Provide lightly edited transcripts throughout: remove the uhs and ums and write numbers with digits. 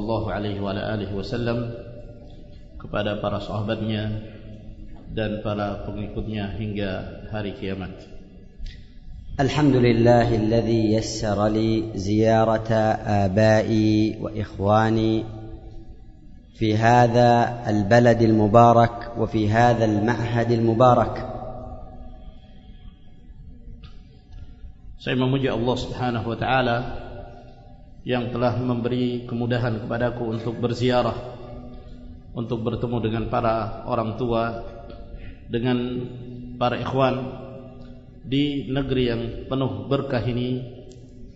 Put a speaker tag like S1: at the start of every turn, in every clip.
S1: sallallahu alaihi wasallam, kepada para sahabatnya dan para pengikutnya hingga hari kiamat.
S2: Alhamdulillahilladzi yassara li ziyarata abai wa ikhwani في هذا البلد المبارك وفي هذا المعهد المبارك.
S1: Saya memuji Allah Subhanahu wa taala yang telah memberi kemudahan kepadaku untuk berziarah, untuk bertemu dengan para orang tua, dengan para ikhwan di negeri yang penuh berkah ini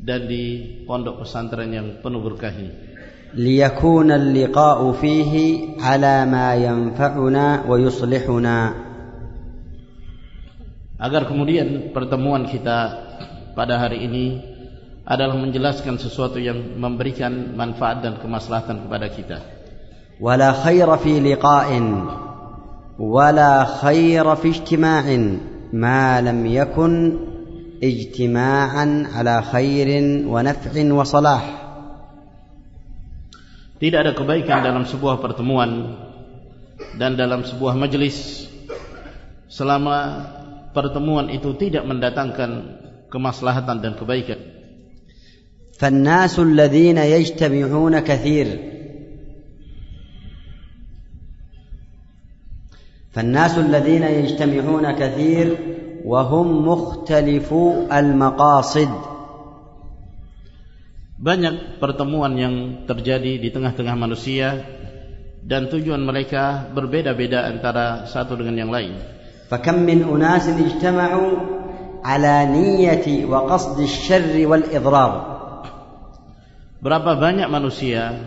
S1: dan di pondok pesantren yang penuh berkah ini.
S2: ليكون اللقاء فيه على ما ينفعنا ويصلحنا.
S1: Agar kemudian pertemuan kita pada hari ini adalah menjelaskan sesuatu yang memberikan manfaat dan kemaslahatan kepada kita.
S2: ولا خير في لقاء ولا خير في اجتماع ما لم يكن اجتماعا على خير ونفع وصلاح.
S1: Tidak ada kebaikan dalam sebuah pertemuan dan dalam sebuah majelis selama pertemuan itu tidak mendatangkan kemaslahatan dan kebaikan.
S2: فالناس الذين يجتمعون كثير فالناس الذين يجتمعون كثير وهم مختلفو المقاصد.
S1: Banyak pertemuan yang terjadi di tengah-tengah manusia dan tujuan mereka berbeda-beda antara satu dengan yang lain.
S2: فكم من أناس اجتمعوا على نية وقصد الشر والإضرار.
S1: Berapa banyak manusia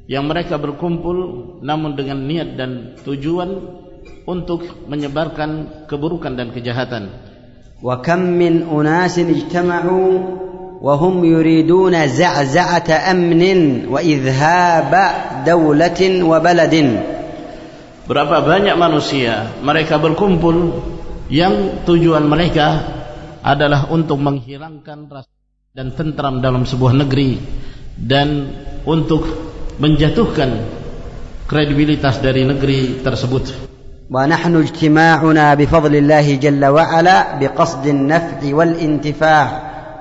S1: yang mereka berkumpul namun dengan niat dan tujuan untuk menyebarkan keburukan dan kejahatan.
S2: وكم من أناس اجتمعوا وهم يريدون زعزعة أمن وإذهاب دولة وبلد.
S1: Berapa banyak manusia mereka berkumpul yang tujuan mereka adalah untuk menghilangkan rasa dan tentram dalam sebuah negeri dan untuk menjatuhkan kredibilitas dari negeri tersebut.
S2: ونحن اجتماعنا بفضل الله جل وعلا بقصد النفع والانتفاع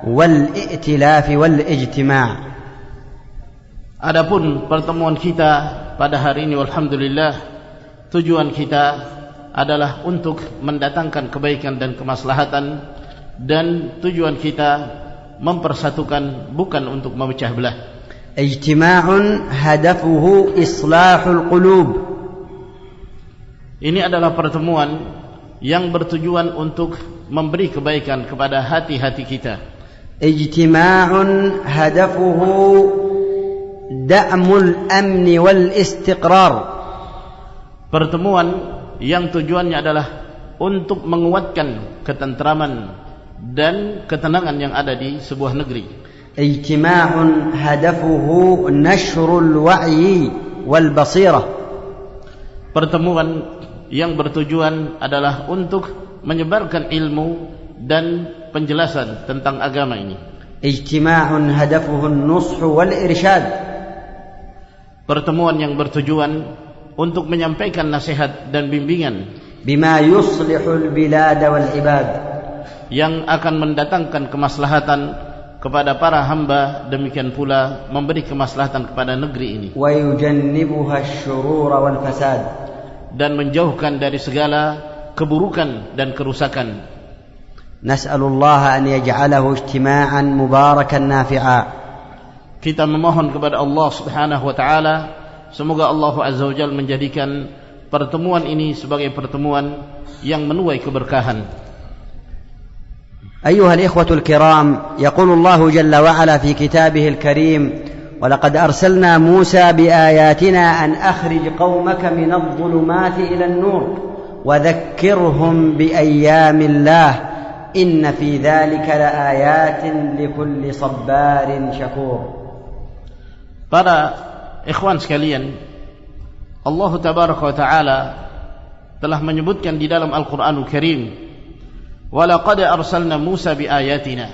S2: والائتلاف والاجتماع.
S1: Adapun pertemuan kita pada hari ini alhamdulillah tujuan kita adalah untuk mendatangkan kebaikan dan kemaslahatan, dan tujuan kita mempersatukan, bukan untuk memecah belah.
S2: اجتماع هدفه إصلاح القلوب.
S1: Ini adalah pertemuan yang bertujuan untuk memberi kebaikan kepada hati-hati kita.
S2: اجتماع هدفه دعم الأمن والاستقرار.
S1: Pertemuan yang tujuannya adalah untuk menguatkan ketentraman dan ketenangan yang ada di sebuah negeri.
S2: اجتماع هدفه نشر الوعي والبصيرة.
S1: Pertemuan yang bertujuan adalah untuk menyebarkan ilmu dan penjelasan tentang agama ini.
S2: اجتماع هدفه النصح والإرشاد.
S1: Pertemuan yang bertujuan untuk menyampaikan nasihat dan bimbingan
S2: بما يصلح البلاد والعباد.
S1: yang akan mendatangkan kemaslahatan kepada para hamba, demikian pula memberi kemaslahatan kepada negeri ini
S2: ويجنبها الشرور والفساد.
S1: dan menjauhkan dari segala keburukan dan kerusakan.
S2: نسأل الله أن يجعله اجتماعا مباركا نافعا.
S1: Kita memohon kepada Allah Subhanahu wa taala semoga Allah Azza wa Jalla menjadikan pertemuan ini sebagai pertemuan yang menuai keberkahan.
S2: أيها الإخوة الكرام، يقول الله جل وعلا في كتابه الكريم: ولقد أرسلنا موسى بآياتنا أن أخرج قومك من الظلمات إلى النور وذكرهم بأيام الله إن في ذلك لآيات لكل صبار شكور.
S1: Para ikhwan sekalian, Allah Tabaraka wa Ta'ala telah menyebutkan di dalam Al-Quranul Karim, وَلَقَدْ أَرْسَلْنَا مُوسَى بِآيَاتِنَا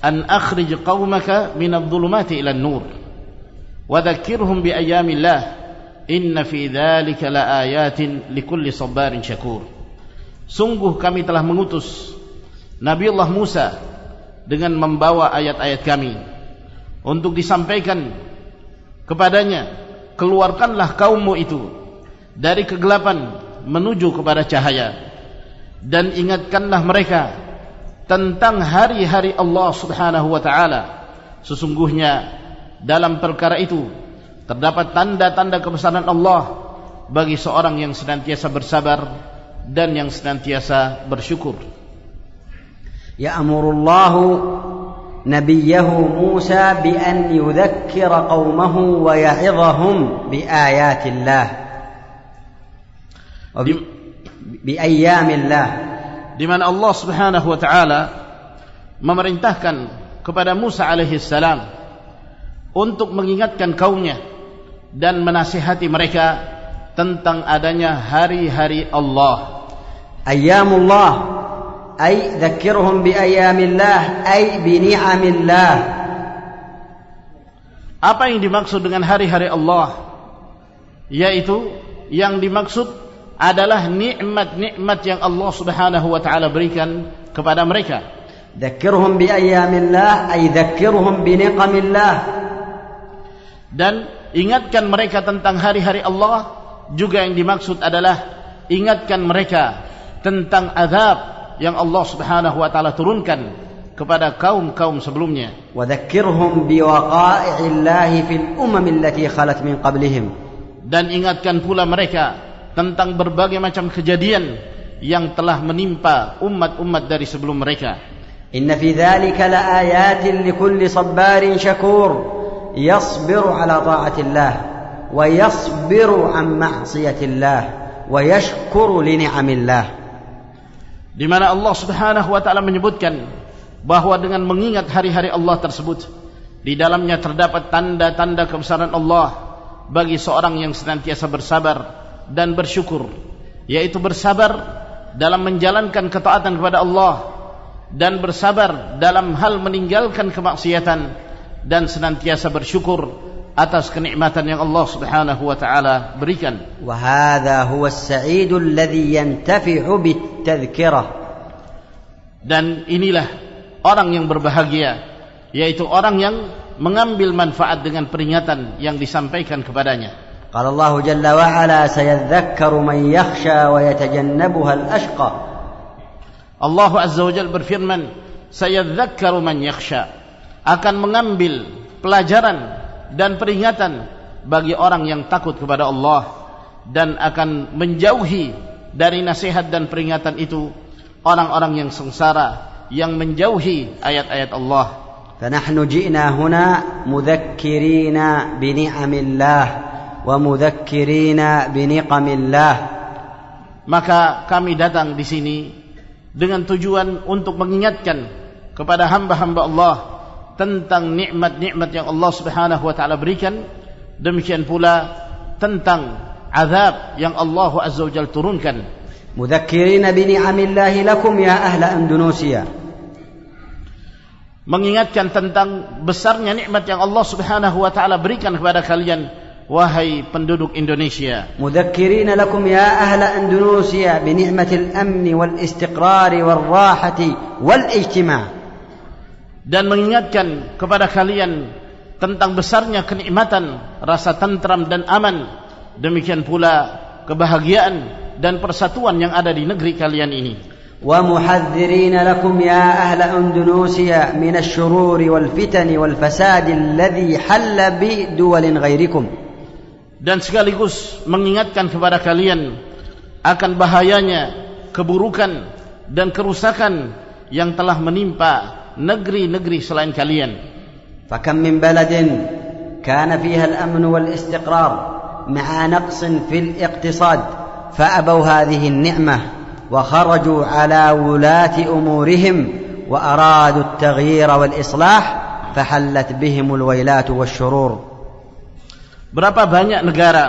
S1: أَنْ أَخْرِجْ قَوْمَكَ مِنَ الظُّلُمَاتِ إِلَى النُّورِ. wa dzakirhum bi ayyamillah inna fi dzalika laayatin likulli sabarin syakur. Sungguh kami telah mengutus Nabiullah Musa dengan membawa ayat-ayat kami untuk disampaikan kepadanya, keluarkanlah kaummu itu dari kegelapan menuju kepada cahaya, dan ingatkanlah mereka tentang hari-hari Allah Subhanahu wa taala. Sesungguhnya dalam perkara itu terdapat tanda-tanda kebesaran Allah bagi seorang yang senantiasa bersabar dan yang senantiasa bersyukur.
S2: Ya'murullahu nabiyahu Musa bi an yudhakkira qaumahu wa ya'idhahum bi ayatillah wa bi ayyamillah,
S1: di mana Allah Subhanahu wa taala memerintahkan kepada Musa alaihi salam untuk mengingatkan kaumnya dan menasihati mereka tentang adanya hari-hari Allah.
S2: Ayyamullah ay dzakirhum bi ayyamillah ay bi ni'amillah.
S1: Apa yang dimaksud dengan hari-hari Allah? Yaitu yang dimaksud adalah nikmat-nikmat yang Allah Subhanahu wa taala berikan kepada mereka.
S2: Dzakirhum bi ayyamillah ay dzakirhum bi niqamillah.
S1: Dan ingatkan mereka tentang hari-hari Allah, juga yang dimaksud adalah ingatkan mereka tentang azab yang Allah Subhanahu wa taala turunkan kepada kaum-kaum sebelumnya.
S2: Wa dzakirhum bi waqa'i'illahi fil umam allati khalat min qablihim. Dan
S1: ingatkan pula mereka tentang berbagai macam kejadian yang telah menimpa umat-umat dari sebelum mereka.
S2: Inna fi dzalika laayatin likulli sabarin syakur yasbiru ala ta'atillah wa yasbiru an ma'siyatillah wa yashkuru li ni'amillah.
S1: Di mana Allah Subhanahu wa taala menyebutkan bahwa dengan mengingat hari-hari Allah tersebut, di dalamnya terdapat tanda-tanda kebesaran Allah bagi seorang yang senantiasa bersabar dan bersyukur, yaitu bersabar dalam menjalankan ketaatan kepada Allah dan bersabar dalam hal meninggalkan kemaksiatan, dan senantiasa bersyukur atas kenikmatan yang Allah Subhanahu wa taala berikan.
S2: Wa hadha huwa as-sa'id alladhi yantafi'u bit-tadhkirah.
S1: Dan inilah orang yang berbahagia, yaitu orang yang mengambil manfaat dengan peringatan yang disampaikan kepadanya.
S2: Qala Allah jalla wa ala sayadhakkaru man yakhsha wa yatajannabuha al-ashqa.
S1: Allah Azza wa Jalla berfirman, sayadhakkaru man yakhsha, akan mengambil pelajaran dan peringatan bagi orang yang takut kepada Allah, dan akan menjauhi dari nasihat dan peringatan itu orang-orang yang sengsara, yang menjauhi ayat-ayat Allah.
S2: فنحن جئنا هنا مذكرين بنعم الله ومذكرين بنقم الله.
S1: Maka kami datang di sini dengan tujuan untuk mengingatkan kepada hamba-hamba Allah tentang nikmat-nikmat yang Allah Subhanahu wa taala berikan, demikian pula tentang azab yang Allah Azza wa Jalla turunkan.
S2: Mudzakirina bi ni'amillahi lakum ya ahla Indonesia.
S1: Mengingatkan tentang besarnya nikmat yang Allah Subhanahu wa taala berikan kepada kalian, wahai penduduk Indonesia.
S2: Mudzakirina lakum ya ahla Indonesia bi ni'matil amni wal istiqrar wal rahati wal ijtima'.
S1: Dan mengingatkan kepada kalian tentang besarnya kenikmatan, rasa tentram dan aman, demikian pula kebahagiaan dan persatuan yang ada di negeri kalian ini.
S2: Wa muhadzirina lakum ya ahla Indonesia min asy-syururi wal fitani wal fasadi alladhi halla bi duwalin ghairikum.
S1: Dan sekaligus mengingatkan kepada kalian akan bahayanya keburukan dan kerusakan yang telah menimpa negeri-negeri selain kalian.
S2: Fakam min baladin kana fiha al-amn wal istiqrar ma'a naqsin fil iqtisad fa'abaw hadhihi an-ni'mah wa kharaju ala wulati umurihim wa aradu at-taghyir wal islah fahallat bihim al-wailat wasyurur.
S1: Berapa banyak negara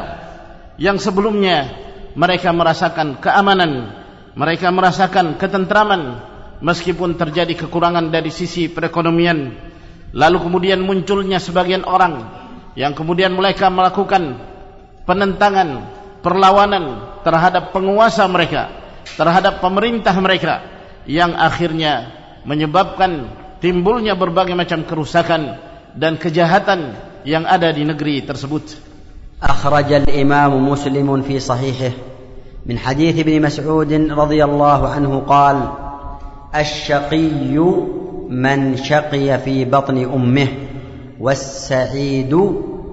S1: yang sebelumnya mereka merasakan keamanan, mereka merasakan ketentraman, meskipun terjadi kekurangan dari sisi perekonomian, lalu kemudian munculnya sebagian orang yang kemudian mereka melakukan penentangan, perlawanan terhadap penguasa mereka, terhadap pemerintah mereka, yang akhirnya menyebabkan timbulnya berbagai macam kerusakan dan kejahatan yang ada di negeri tersebut.
S2: أخرج الإمام مسلم في صحيحه من حديث ابن مسعود رضي الله عنه قال: الشقي من شقي في بطن أمه والسعيد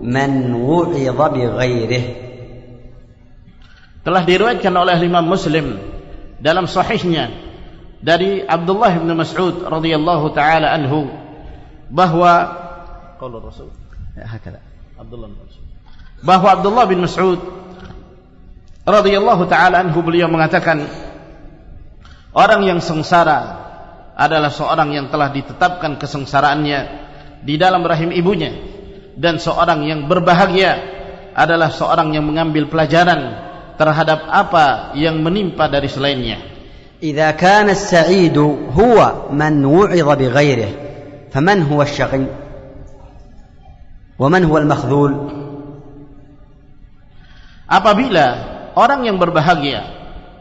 S2: من وعظ بغيره.
S1: Telah diriwayatkan oleh Imam Muslim dalam sahihnya dari Abdullah bin Mas'ud radhiyallahu taala anhu bahwa qaul Rasul hakala bahwa Abdullah bin Mas'ud radhiyallahu taala anhu beliau mengatakan, orang yang sengsara adalah seorang yang telah ditetapkan kesengsaraannya di dalam rahim ibunya, dan seorang yang berbahagia adalah seorang yang mengambil pelajaran terhadap apa yang menimpa dari selainnya.
S2: إذا كان السعيد هو من وعظ بغيره فمن هو الشقي ومن هو المخذول؟
S1: Apabila orang yang berbahagia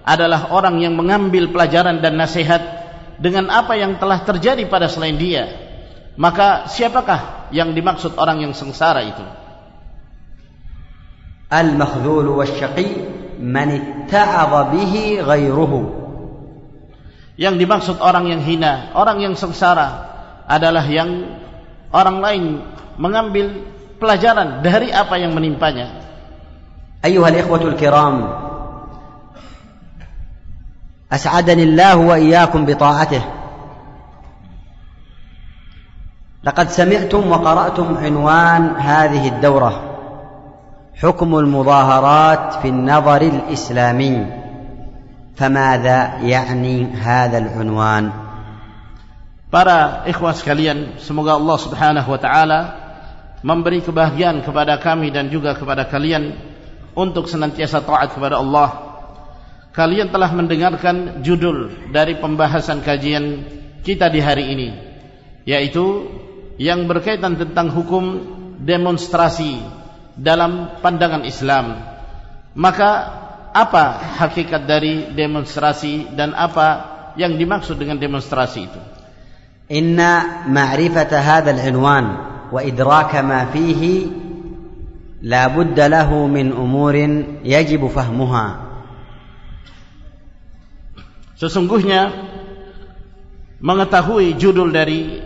S1: adalah orang yang mengambil pelajaran dan nasihat dengan apa yang telah terjadi pada selain dia, maka siapakah yang dimaksud orang yang sengsara itu?
S2: Al-makhdhul wasyaqi man itta'adha bihi ghairuhu.
S1: Yang dimaksud orang yang hina, orang yang sengsara adalah yang orang lain mengambil pelajaran dari apa yang menimpanya.
S2: Ayyuhal ikhwatul kiram, as'adani Allah wa iyyakum bi ta'atihi. Laqad sami'tum wa qara'tum unwan hadhihi ad-dawrah, hukm al-mudaharat fi an-nazar al-islami. فماذا يعني هذا العنوان؟
S1: Para ikhwah sekalian, semoga Allah Subhanahu wa taala memberi kebahagiaan kepada kami dan juga kepada kalian untuk senantiasa taat kepada Allah. Kalian telah mendengarkan judul dari pembahasan kajian kita di hari ini, yaitu yang berkaitan tentang hukum demonstrasi dalam pandangan Islam. Maka apa hakikat dari demonstrasi dan apa yang dimaksud dengan demonstrasi itu?
S2: Inna ma'rifata hadzal unwan wa idraka ma fihi la budda lahu min umurin yajib fahmuha.
S1: Sesungguhnya mengetahui judul dari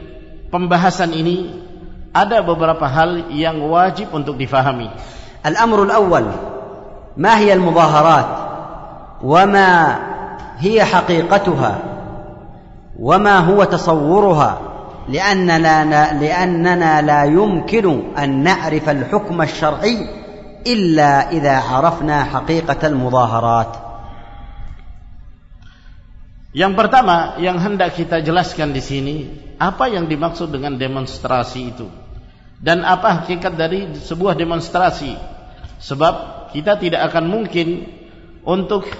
S1: pembahasan ini ada beberapa hal yang wajib untuk difahami.
S2: Al-amrul awwal, ما هي المظاهرات وما هي حقيقتها وما هو تصورها لأننا لا يمكن أن نعرف الحكم الشرعي إلا إذا عرفنا حقيقة المظاهرات.
S1: Yang pertama yang hendak kita jelaskan di sini, apa yang dimaksud dengan demonstrasi itu dan apa hakikat dari sebuah demonstrasi. Sebab kita tidak akan mungkin untuk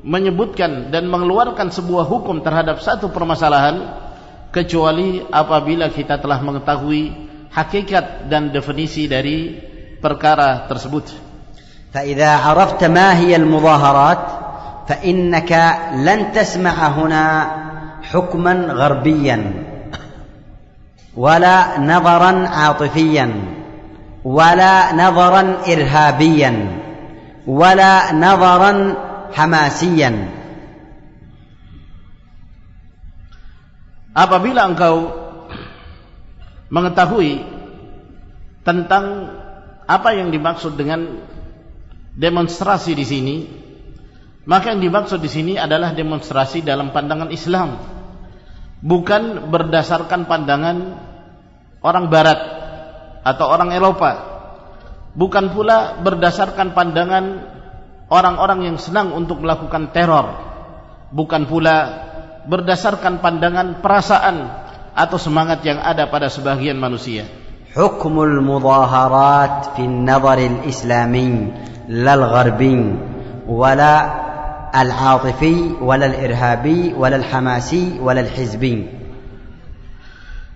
S1: menyebutkan dan mengeluarkan sebuah hukum terhadap satu permasalahan kecuali apabila kita telah mengetahui hakikat dan definisi dari perkara tersebut.
S2: فإذا عرفت ما هي المظاهرات فإنك لن تسمع هنا حكما غربيا ولا نظرا عاطفيا ولا نظرا إرهابيا ولا نظرا حماسيا.
S1: Apabila engkau mengetahui tentang apa yang dimaksud dengan demonstrasi di sini, maka yang dimaksud di sini adalah demonstrasi dalam pandangan Islam, bukan berdasarkan pandangan orang Barat atau orang Eropa, bukan pula berdasarkan pandangan orang-orang yang senang untuk melakukan teror, bukan pula berdasarkan pandangan perasaan atau semangat yang ada pada sebagian manusia.
S2: Hukmul mudaharat fi an-nazar al-islami lal gharbi wala al-'atifi wala al-irhabi wala al-hamasi wala al-hizbi.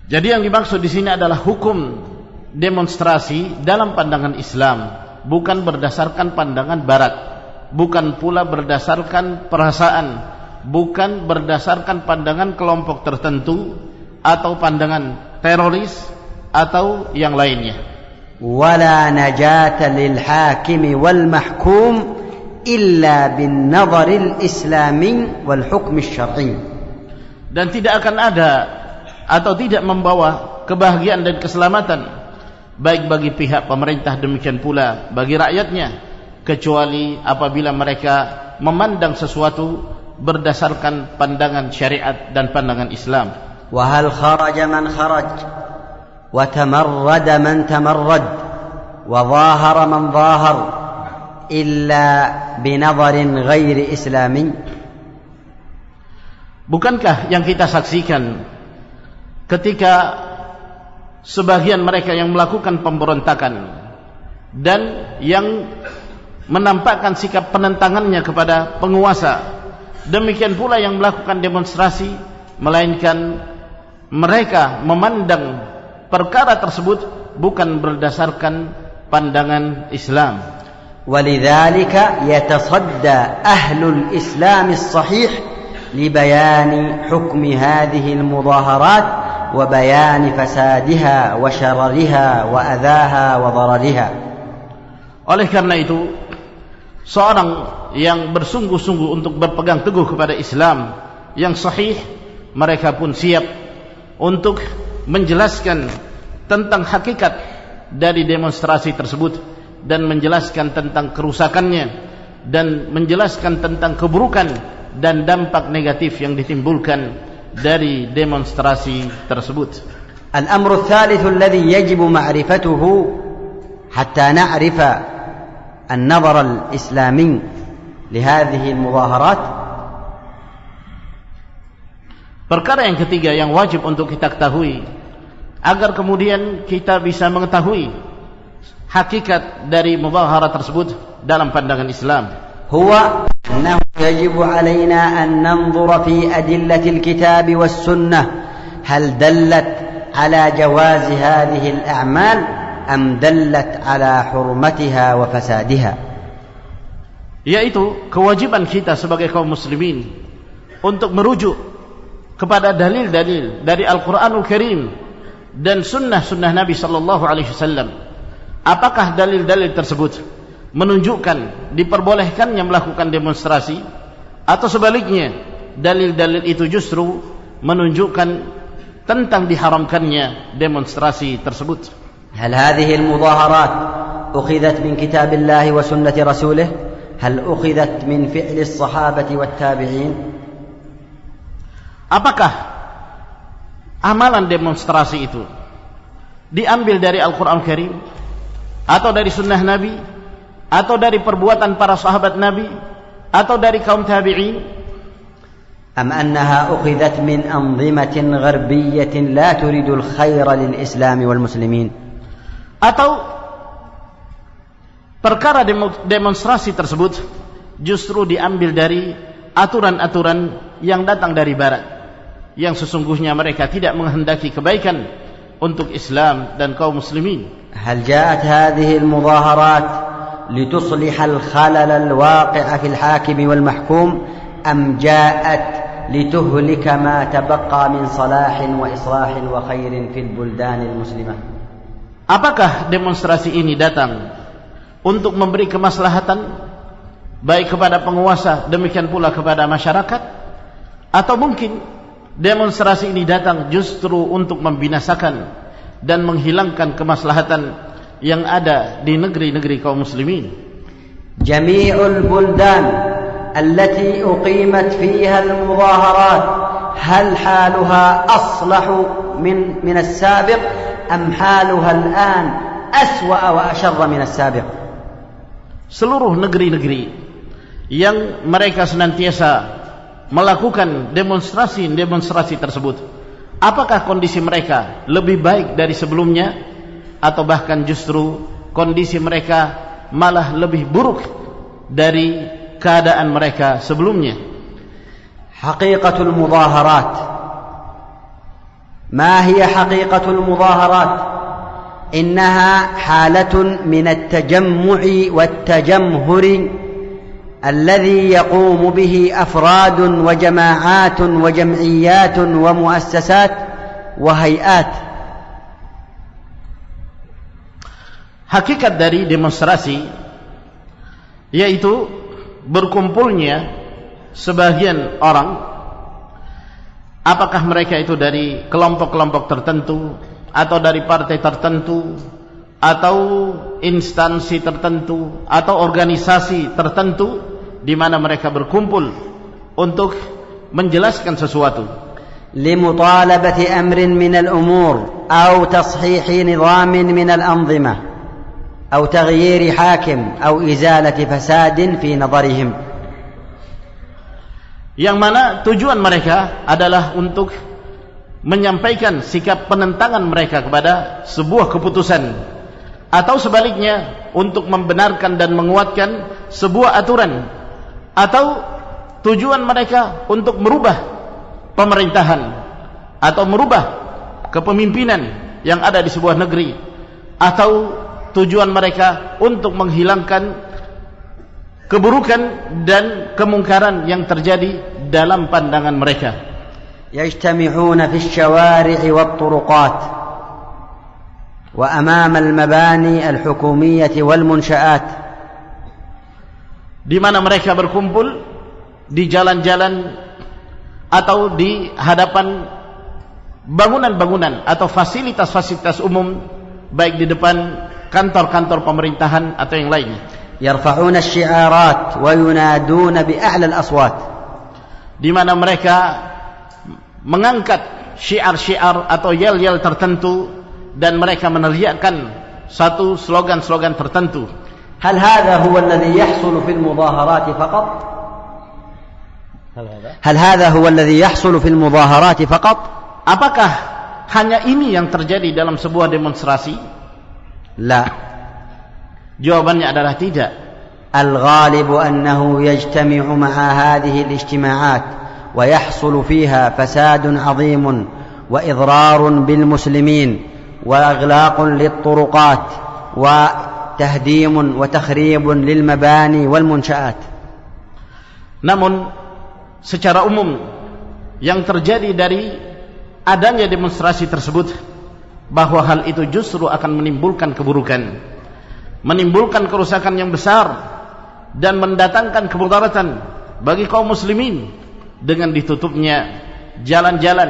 S1: Jadi yang dimaksud di sini adalah hukum demonstrasi dalam pandangan Islam, bukan berdasarkan pandangan Barat, bukan pula berdasarkan perasaan, bukan berdasarkan pandangan kelompok tertentu atau pandangan teroris atau yang lainnya.
S2: ولا نجاة للحاكم والمحكوم إلا بالنظر الإسلامي والحكم الشرعي.
S1: Dan tidak akan ada atau tidak membawa kebahagiaan dan keselamatan baik bagi pihak pemerintah, demikian pula bagi rakyatnya, kecuali apabila mereka memandang sesuatu berdasarkan pandangan syariat dan pandangan Islam.
S2: وهل خرج من خرج وتمرد من تمرد وظاهر من ظاهر إلا بنظر غير إسلامي.
S1: Bukankah yang kita saksikan ketika sebagian mereka yang melakukan pemberontakan dan yang menampakkan sikap penentangannya kepada penguasa, demikian pula yang melakukan demonstrasi, melainkan mereka memandang perkara tersebut bukan berdasarkan pandangan Islam.
S2: ولذلك يتصدى أهل الإسلام الصحيح لبيان حكم هذه المظاهرات وبيان فسادها وشررها وأذاها وضررها.
S1: Oleh karena itu, seorang yang bersungguh-sungguh untuk berpegang teguh kepada Islam yang sahih, mereka pun siap untuk menjelaskan tentang hakikat dari demonstrasi tersebut dan menjelaskan tentang kerusakannya dan menjelaskan tentang keburukan dan dampak negatif yang ditimbulkan dari demonstrasi tersebut.
S2: الأمر الثالث الذي يجب معرفته حتى نعرف النظر الإسلامي لهذه المظاهرات.
S1: Perkara yang ketiga yang wajib untuk kita ketahui agar kemudian kita bisa mengetahui hakikat dari muzaharah tersebut dalam pandangan Islam.
S2: هو أنه يجب علينا أن ننظر في أدلة الكتاب والسنة هل دلت على جواز هذه الأعمال أم دلت على حرمتها وفسادها.
S1: Yaitu kewajiban kita sebagai kaum muslimin untuk merujuk kepada dalil-dalil dari Al-Quranul Karim dan sunnah-sunnah Nabi sallallahu alaihi wasallam. Apakah dalil-dalil tersebut menunjukkan diperbolehkannya melakukan demonstrasi, atau sebaliknya dalil-dalil itu justru menunjukkan tentang diharamkannya demonstrasi tersebut.
S2: هل هذه المظاهرات أخذت من كتاب الله وسنة رسوله؟ هل أخذت من فعل الصحابة والتابعين؟
S1: Apakah amalan demonstrasi itu diambil dari Al-Quran Karim, atau dari sunnah Nabi, atau dari perbuatan para sahabat Nabi, atau dari kaum tabi'in?
S2: أم أنها أخذت من أنظمة غربية لا تريد الخير للإسلام والمسلمين؟
S1: Atau perkara demonstrasi tersebut justru diambil dari aturan-aturan yang datang dari Barat, yang sesungguhnya mereka tidak menghendaki kebaikan untuk Islam dan kaum muslimin.
S2: هل جاءت هذه المظاهرات لتصلح الخلل الواقع في الحاكم والمحكوم أم جاءت لتهلك ما تبقى من صلاح وإصلاح وخير في البلدان المسلمة؟
S1: Apakah demonstrasi ini datang untuk memberi kemaslahatan baik kepada penguasa, demikian pula kepada masyarakat, atau mungkin demonstrasi ini datang justru untuk membinasakan dan menghilangkan kemaslahatan yang ada di negeri-negeri kaum muslimin?
S2: Jami'ul buldan allati uqimat fiha al-muzaharat hal haluha aslahu min as-sabiq am haluha al-an aswa wa asharra min as-sabiq?
S1: Seluruh negeri-negeri yang mereka senantiasa melakukan demonstrasi tersebut, apakah kondisi mereka lebih baik dari sebelumnya, atau bahkan justru kondisi mereka malah lebih buruk dari keadaan mereka sebelumnya?
S2: Haqiqatul mudaharat. Ma hiya haqiqatul mudaharat? إنها حالة من التجمع والتجمهر الذي يقوم به أفراد وجماعات وجمعيات ومؤسسات وهيئات.
S1: Hakikat dari demonstrasi yaitu berkumpulnya sebagian orang, apakah mereka itu dari kelompok-kelompok tertentu atau dari partai tertentu atau instansi tertentu atau organisasi tertentu, di mana mereka berkumpul untuk menjelaskan sesuatu,
S2: لمطالبة أمر من الأمور أو تصحيح نظام من الأنظمة أو تغيير حاكم أو إزالة فساد في نظرهم,
S1: yang mana tujuan mereka adalah untuk menyampaikan sikap penentangan mereka kepada sebuah keputusan, atau sebaliknya untuk membenarkan dan menguatkan sebuah aturan, atau tujuan mereka untuk merubah pemerintahan atau merubah kepemimpinan yang ada di sebuah negeri, atau tujuan mereka untuk menghilangkan keburukan dan kemungkaran yang terjadi dalam pandangan mereka.
S2: يجتمعون في الشوارع والطرقات وأمام المباني الحكومية والمنشآت,
S1: di mana mereka berkumpul di jalan-jalan atau di hadapan bangunan-bangunan atau fasilitas-fasilitas umum, baik di depan kantor-kantor pemerintahan atau yang lainnya.
S2: يرفعون الشعارات وينادون بأعلى الأصوات,
S1: di mana mereka mengangkat syiar-syiar atau yel-yel tertentu dan mereka meneriakkan satu slogan-slogan tertentu.
S2: هل هذا هو الذي يحصل في المظاهرات فقط؟ هل هذا هو الذي يحصل في المظاهرات فقط؟
S1: Apakah hanya ini yang terjadi dalam sebuah demonstrasi?
S2: لا.
S1: Jawabannya adalah tidak.
S2: الغالب أنه يجتمع مع هذه الاجتماعات ويحصل فيها فساد عظيم وإضرار بالمسلمين وإغلاق للطرقات وتهديم وتخريب للمباني والمنشآت.
S1: Namun secara umum yang terjadi dari adanya demonstrasi tersebut, bahwa hal itu justru akan menimbulkan keburukan, menimbulkan kerusakan yang besar dan mendatangkan kemudaratan bagi kaum muslimin, dengan ditutupnya jalan-jalan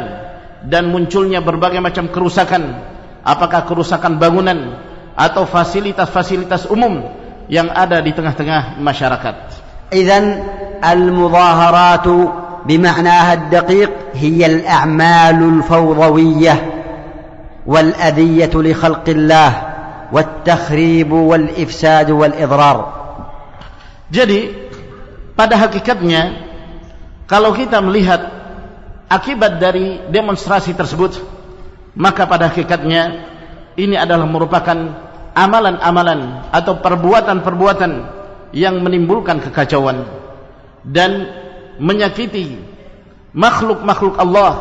S1: dan munculnya berbagai macam kerusakan, apakah kerusakan bangunan atau fasilitas-fasilitas umum yang ada di tengah-tengah masyarakat.
S2: إذن المظاهرات بمعناها الدقيق هي الأعمال الفوضوية والأذية لخلق الله والتخريب والإفساد والإضرار.
S1: Jadi pada hakikatnya, kalau kita melihat akibat dari demonstrasi tersebut, maka pada hakikatnya ini adalah merupakan amalan-amalan atau perbuatan-perbuatan yang menimbulkan kekacauan dan menyakiti makhluk-makhluk Allah,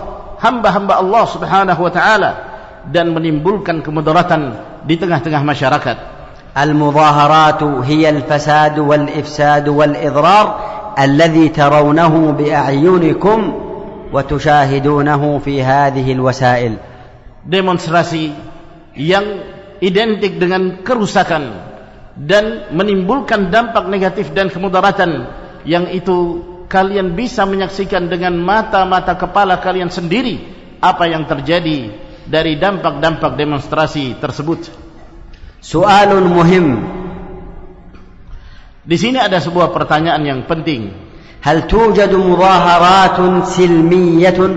S1: hamba-hamba Allah Subhanahu wa taala, dan menimbulkan kemudaratan di tengah-tengah masyarakat.
S2: المظاهرات هي الفساد والإفساد والإضرار الذي ترونه بأعينكم وتشاهدونه في هذه الوسائل.
S1: Demonstrasi yang identik dengan kerusakan dan menimbulkan dampak negatif dan kemudaratan, yang itu kalian bisa menyaksikan dengan mata-mata kepala kalian sendiri apa yang terjadi dari dampak-dampak demonstrasi tersebut.
S2: Soalun muhim.
S1: Di sini ada sebuah pertanyaan yang penting.
S2: Hal tujadu mudaharatun silmiyatun?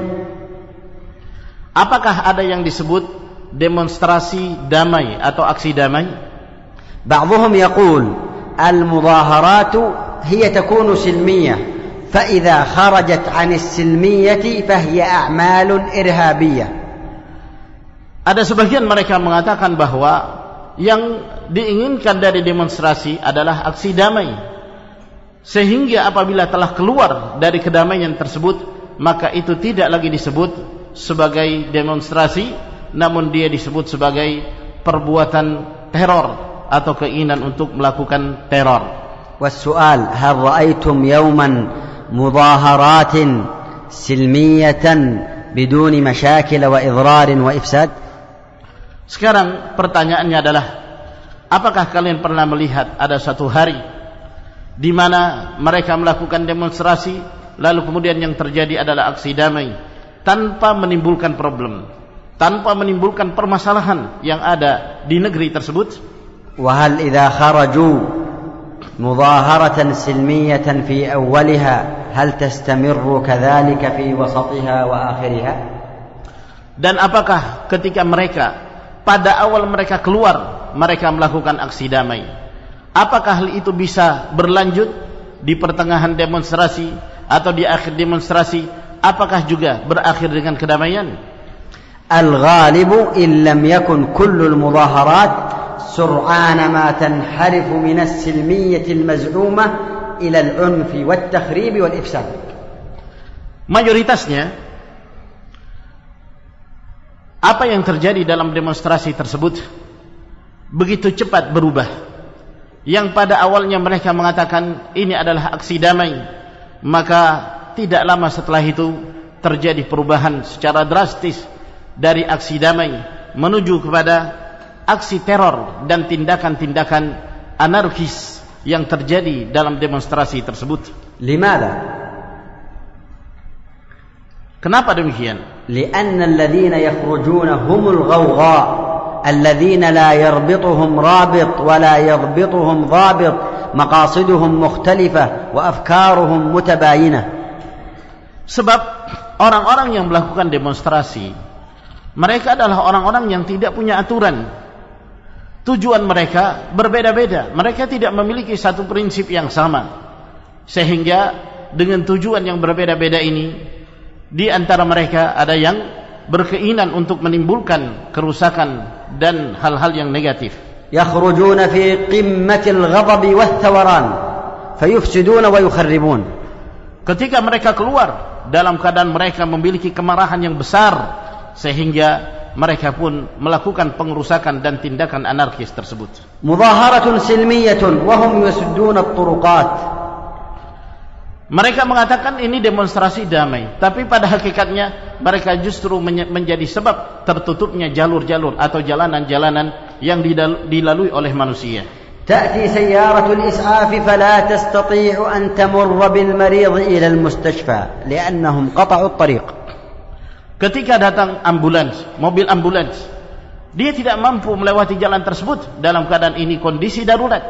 S1: Apakah ada yang disebut demonstrasi damai atau aksi damai?
S2: Ba'dhum yaqul al-mudaharatu hiya takunu silmiyah, fa idza kharajat 'an as-silmiyyati fa hiya a'malun irhabiyyah.
S1: Ada sebagian mereka mengatakan bahwa yang diinginkan dari demonstrasi adalah aksi damai, sehingga apabila telah keluar dari kedamaian tersebut, maka itu tidak lagi disebut sebagai demonstrasi, namun dia disebut sebagai perbuatan teror atau keinginan untuk melakukan teror.
S2: والسؤال: هل رأيتم يوما مظاهرات سلمية بدون مشاكل وإضرار وإفساد؟
S1: Sekarang pertanyaannya adalah, apakah kalian pernah melihat ada satu hari di mana mereka melakukan demonstrasi lalu kemudian yang terjadi adalah aksi damai tanpa menimbulkan problem, tanpa menimbulkan permasalahan yang ada di negeri tersebut?
S2: وهل إذا خرجوا مظاهرة سلمية في أولها هل تستمر كذلك في وسطها وآخرها؟
S1: Dan apakah ketika mereka pada awal mereka keluar mereka melakukan aksi damai, apakah hal itu bisa berlanjut di pertengahan demonstrasi atau di akhir demonstrasi? Apakah juga berakhir dengan kedamaian?
S2: الغالب إن لم يكن كل المظاهرات سرعان ما تنحرف من السلمية المزعومة إلى العنف والتخريب والإفساد.
S1: Mayoritasnya apa yang terjadi dalam demonstrasi tersebut begitu cepat berubah. Yang pada awalnya mereka mengatakan ini adalah aksi damai, maka tidak lama setelah itu terjadi perubahan secara drastis dari aksi damai menuju kepada aksi teror dan tindakan-tindakan anarkis yang terjadi dalam demonstrasi tersebut.
S2: لماذا؟
S1: Kenapa demikian?
S2: لأن الذين يخرجون هم الغوغاء الذين لا يربطهم رابط ولا يضبطهم ضابط مقاصدهم مختلفة وأفكارهم متباينة.
S1: Sebab orang-orang yang melakukan demonstrasi mereka adalah orang-orang yang tidak punya aturan. Tujuan mereka berbeda-beda. Mereka tidak memiliki satu prinsip yang sama. Sehingga dengan tujuan yang berbeda-beda ini, di antara mereka ada yang berkeinginan untuk menimbulkan kerusakan dan hal-hal yang negatif.
S2: يخرجون في قمة الغضب والثوران فيفسدون ويخربون.
S1: Ketika mereka keluar dalam keadaan mereka memiliki kemarahan yang besar, sehingga mereka pun melakukan pengerusakan dan tindakan anarkis tersebut.
S2: مظاهرة سلمية وهم يسدون الطرقات.
S1: Mereka mengatakan ini demonstrasi damai, tapi pada hakikatnya mereka justru menjadi sebab tertutupnya jalur-jalur atau jalanan-jalanan yang dilalui oleh manusia.
S2: تأتي سيارة الإسعاف فلا تستطيع أن تمر بالمريض إلى المستشفى لأنهم قطعوا الطريق. Ketika datang ambulans, mobil ambulans, dia tidak mampu melewati jalan tersebut dalam keadaan ini kondisi darurat.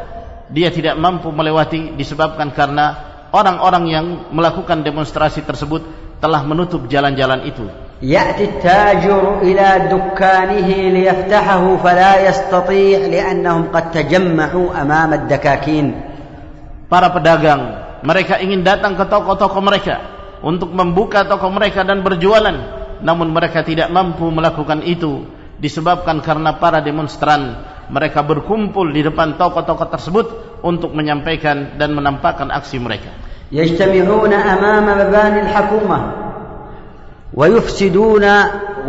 S2: Dia tidak mampu melewati disebabkan karena orang-orang yang melakukan demonstrasi tersebut telah menutup jalan-jalan itu. يأتي التاجر إلى دكانه ليفتحه فلا يستطيع لأنهم قد تجمعوا أمام الدكاكين.
S1: Para pedagang, mereka ingin datang ke toko-toko mereka untuk membuka toko mereka dan berjualan. Namun mereka tidak mampu melakukan itu disebabkan karena para demonstran mereka berkumpul di depan toko-toko tersebut untuk menyampaikan dan menampakkan aksi mereka.
S2: يجتمعون أمام مباني الحكومة ويفسدون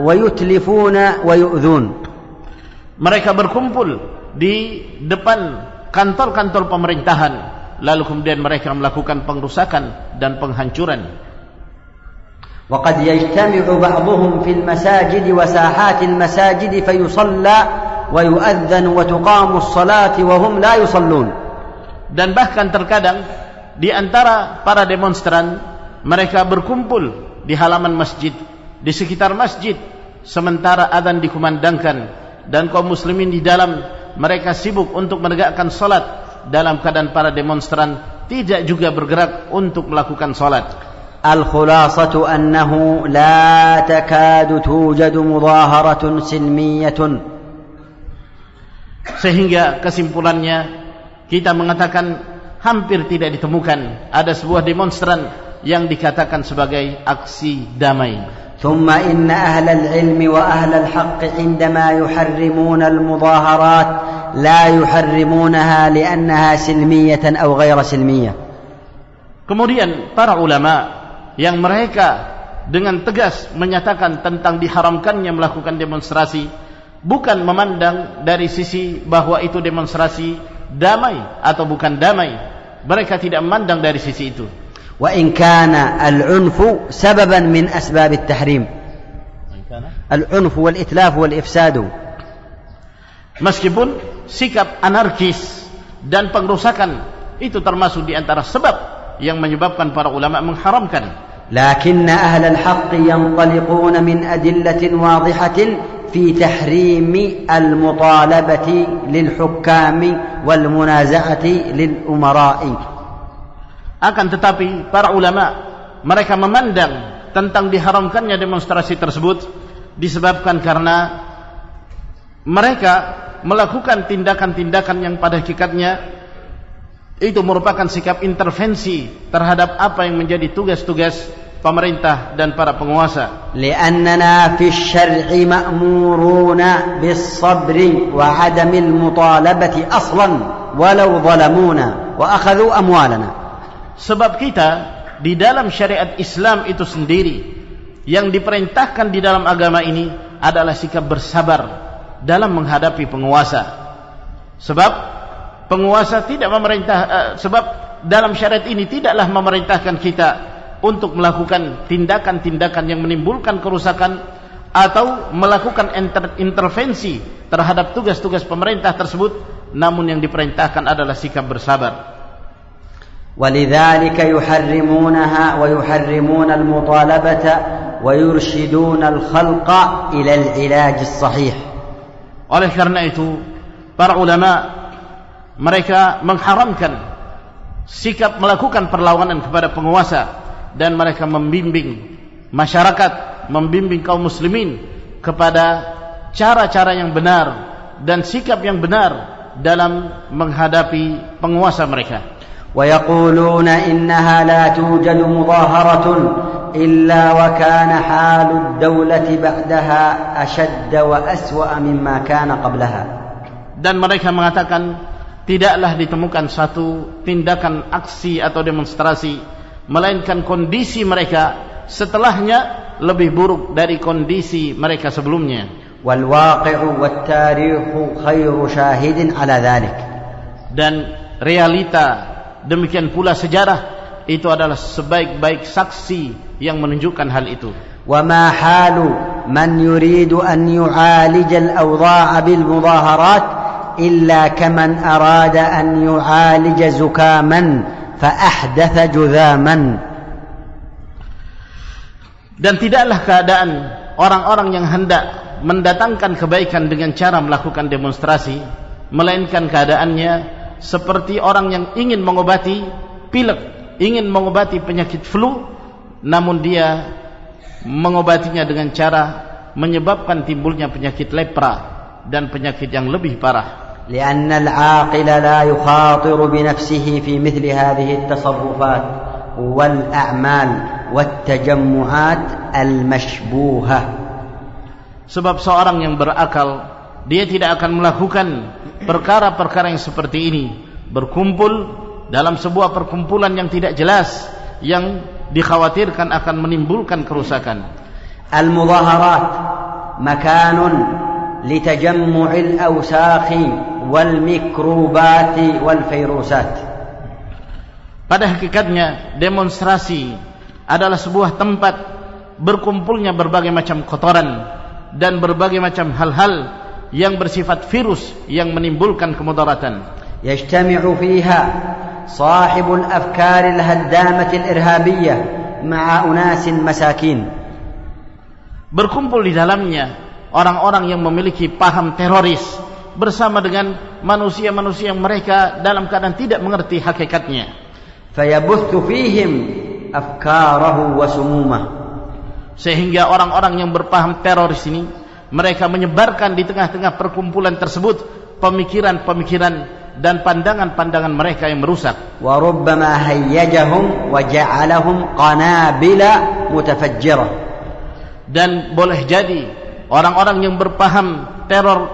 S2: ويتلفون ويؤذون.
S1: Mereka berkumpul di depan kantor-kantor pemerintahan lalu kemudian mereka melakukan pengrusakan dan penghancuran.
S2: وقد يجتمع بعضهم في المساجد وساحات المساجد فيصلى ويؤذن وتقام الصلاة وهم لا يصلون.
S1: Dan bahkan terkadang di antara para demonstran mereka berkumpul di halaman masjid, di sekitar masjid sementara adzan dikumandangkan dan kaum muslimin di dalam mereka sibuk untuk menegakkan salat dalam keadaan para demonstran tidak juga bergerak untuk melakukan salat.
S2: الخلاصة أنه لا تكاد توجد مظاهرة سلمية.
S1: Sehingga kesimpulannya kita mengatakan hampir tidak ditemukan ada sebuah demonstran yang dikatakan sebagai aksi damai.
S2: ثم إن أهل العلم وأهل الحق عندما يحرمون المظاهرات لا يحرمونها لأنها سلمية أو غير سلمية.
S1: Kemudian para ulama yang mereka dengan tegas menyatakan tentang diharamkannya melakukan demonstrasi, bukan memandang dari sisi bahwa itu demonstrasi damai atau bukan damai. Mereka tidak memandang dari sisi itu.
S2: وإن كان العنف سببا من أسباب التحريم العنف والإتلاف والإفساد.
S1: Meskipun sikap anarkis dan pengrusakan itu termasuk di antara sebab yang menyebabkan para ulama mengharamkan.
S2: لكن أهل الحق ينطلقون من أدلة واضحة في تحريم المطالبة للحكام والمنازعة للأمراء.
S1: Akan tetapi para ulama mereka memandang tentang diharamkannya demonstrasi tersebut disebabkan karena mereka melakukan tindakan-tindakan yang pada hakikatnya itu merupakan sikap intervensi terhadap apa yang menjadi tugas-tugas pemerintah dan para penguasa.
S2: لأننا في الشرع مأمورون بالصبر وعدم المطالبة أصلا ولو ظلمونا وأخذوا أموالنا.
S1: Sebab kita di dalam syariat Islam itu sendiri yang diperintahkan di dalam agama ini adalah sikap bersabar dalam menghadapi penguasa. Sebab penguasa tidak sebab dalam syariat ini tidaklah memerintahkan kita untuk melakukan tindakan-tindakan yang menimbulkan kerusakan atau melakukan intervensi terhadap tugas-tugas pemerintah tersebut, namun yang diperintahkan adalah sikap bersabar.
S2: ولذلك يحرمونها ويحرمون المطالبة ويرشدون الخلق إلى العلاج الصحيح.
S1: Oleh karena itu para ulama mereka mengharamkan sikap melakukan perlawanan kepada penguasa dan mereka membimbing masyarakat, membimbing kaum muslimin kepada cara-cara yang benar dan sikap yang benar dalam menghadapi penguasa mereka.
S2: ويقولون إنها لا توجد مظاهرة إلا وكان حال الدولة بعدها أشد وأسوأ مما كان قبلها.
S1: Dan mereka mengatakan tidaklah ditemukan satu tindakan aksi atau demonstrasi melainkan kondisi mereka setelahnya lebih buruk dari kondisi mereka sebelumnya.
S2: والواقع والتاريخ خير شاهد على ذلك.
S1: Dan realita demikian pula sejarah itu adalah sebaik-baik saksi yang menunjukkan hal itu.
S2: وما حال من يريد أن يعالج الأوضاع بالمظاهرات إلا كمن أراد أن يعالج زكاما فأحدث جذاما.
S1: Dan tidaklah keadaan orang-orang yang hendak mendatangkan kebaikan dengan cara melakukan demonstrasi, melainkan keadaannya seperti orang yang ingin mengobati pilek, ingin mengobati penyakit flu, namun dia mengobatinya dengan cara menyebabkan timbulnya penyakit lepra dan penyakit yang lebih parah.
S2: لأن العاقل لا يخاطر بنفسه في مثل هذه التصرفات والأعمال والتجمعات المشبوهة.
S1: Sebab seorang yang berakal dia tidak akan melakukan perkara-perkara yang seperti ini, berkumpul dalam sebuah perkumpulan yang tidak jelas yang dikhawatirkan akan menimbulkan kerusakan.
S2: Al-mudaharat makanun litajammu'il awsakhi wal mikrobati wal virusat.
S1: Pada hakikatnya demonstrasi adalah sebuah tempat berkumpulnya berbagai macam kotoran dan berbagai macam hal-hal yang bersifat virus yang menimbulkan kemudaratan.
S2: Yajtami'u fiha sahibul afkaril haddamatil irhabiyyah ma'a unasin masakin.
S1: Berkumpul di dalamnya orang-orang yang memiliki paham teroris bersama dengan manusia-manusia yang mereka dalam keadaan tidak mengerti hakikatnya.
S2: Fayabuthu fihim afkarahu wa sumumah.
S1: Sehingga orang-orang yang berpaham teroris ini mereka menyebarkan di tengah-tengah perkumpulan tersebut pemikiran-pemikiran dan pandangan-pandangan mereka yang merusak.
S2: Wa rubbama hayyajahum wa ja'alahum qanabila mutafajjirah.
S1: Dan boleh jadi orang-orang yang berpaham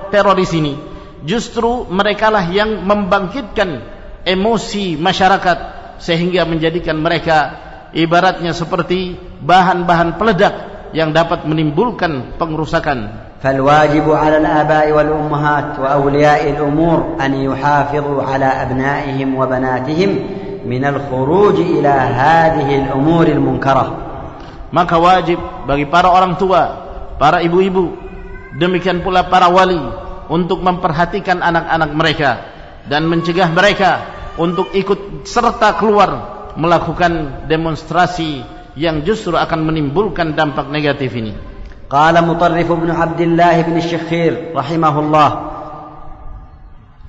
S1: teroris ini justru merekalah yang membangkitkan emosi masyarakat sehingga menjadikan mereka ibaratnya seperti bahan-bahan peledak yang dapat menimbulkan pengerusakan.
S2: فالواجب على الآباء والأمهات وأولياء الأمور أن يحافظوا على أبنائهم وبناتهم من الخروج إلى هذه الأمور المنكرة.
S1: Maka wajib bagi para orang tua, para ibu-ibu, demikian pula para wali untuk memperhatikan anak-anak mereka dan mencegah mereka untuk ikut serta keluar melakukan demonstrasi yang justru akan menimbulkan dampak negatif ini.
S2: قال مطرف بن عبد الله بن الشخير رحمه الله: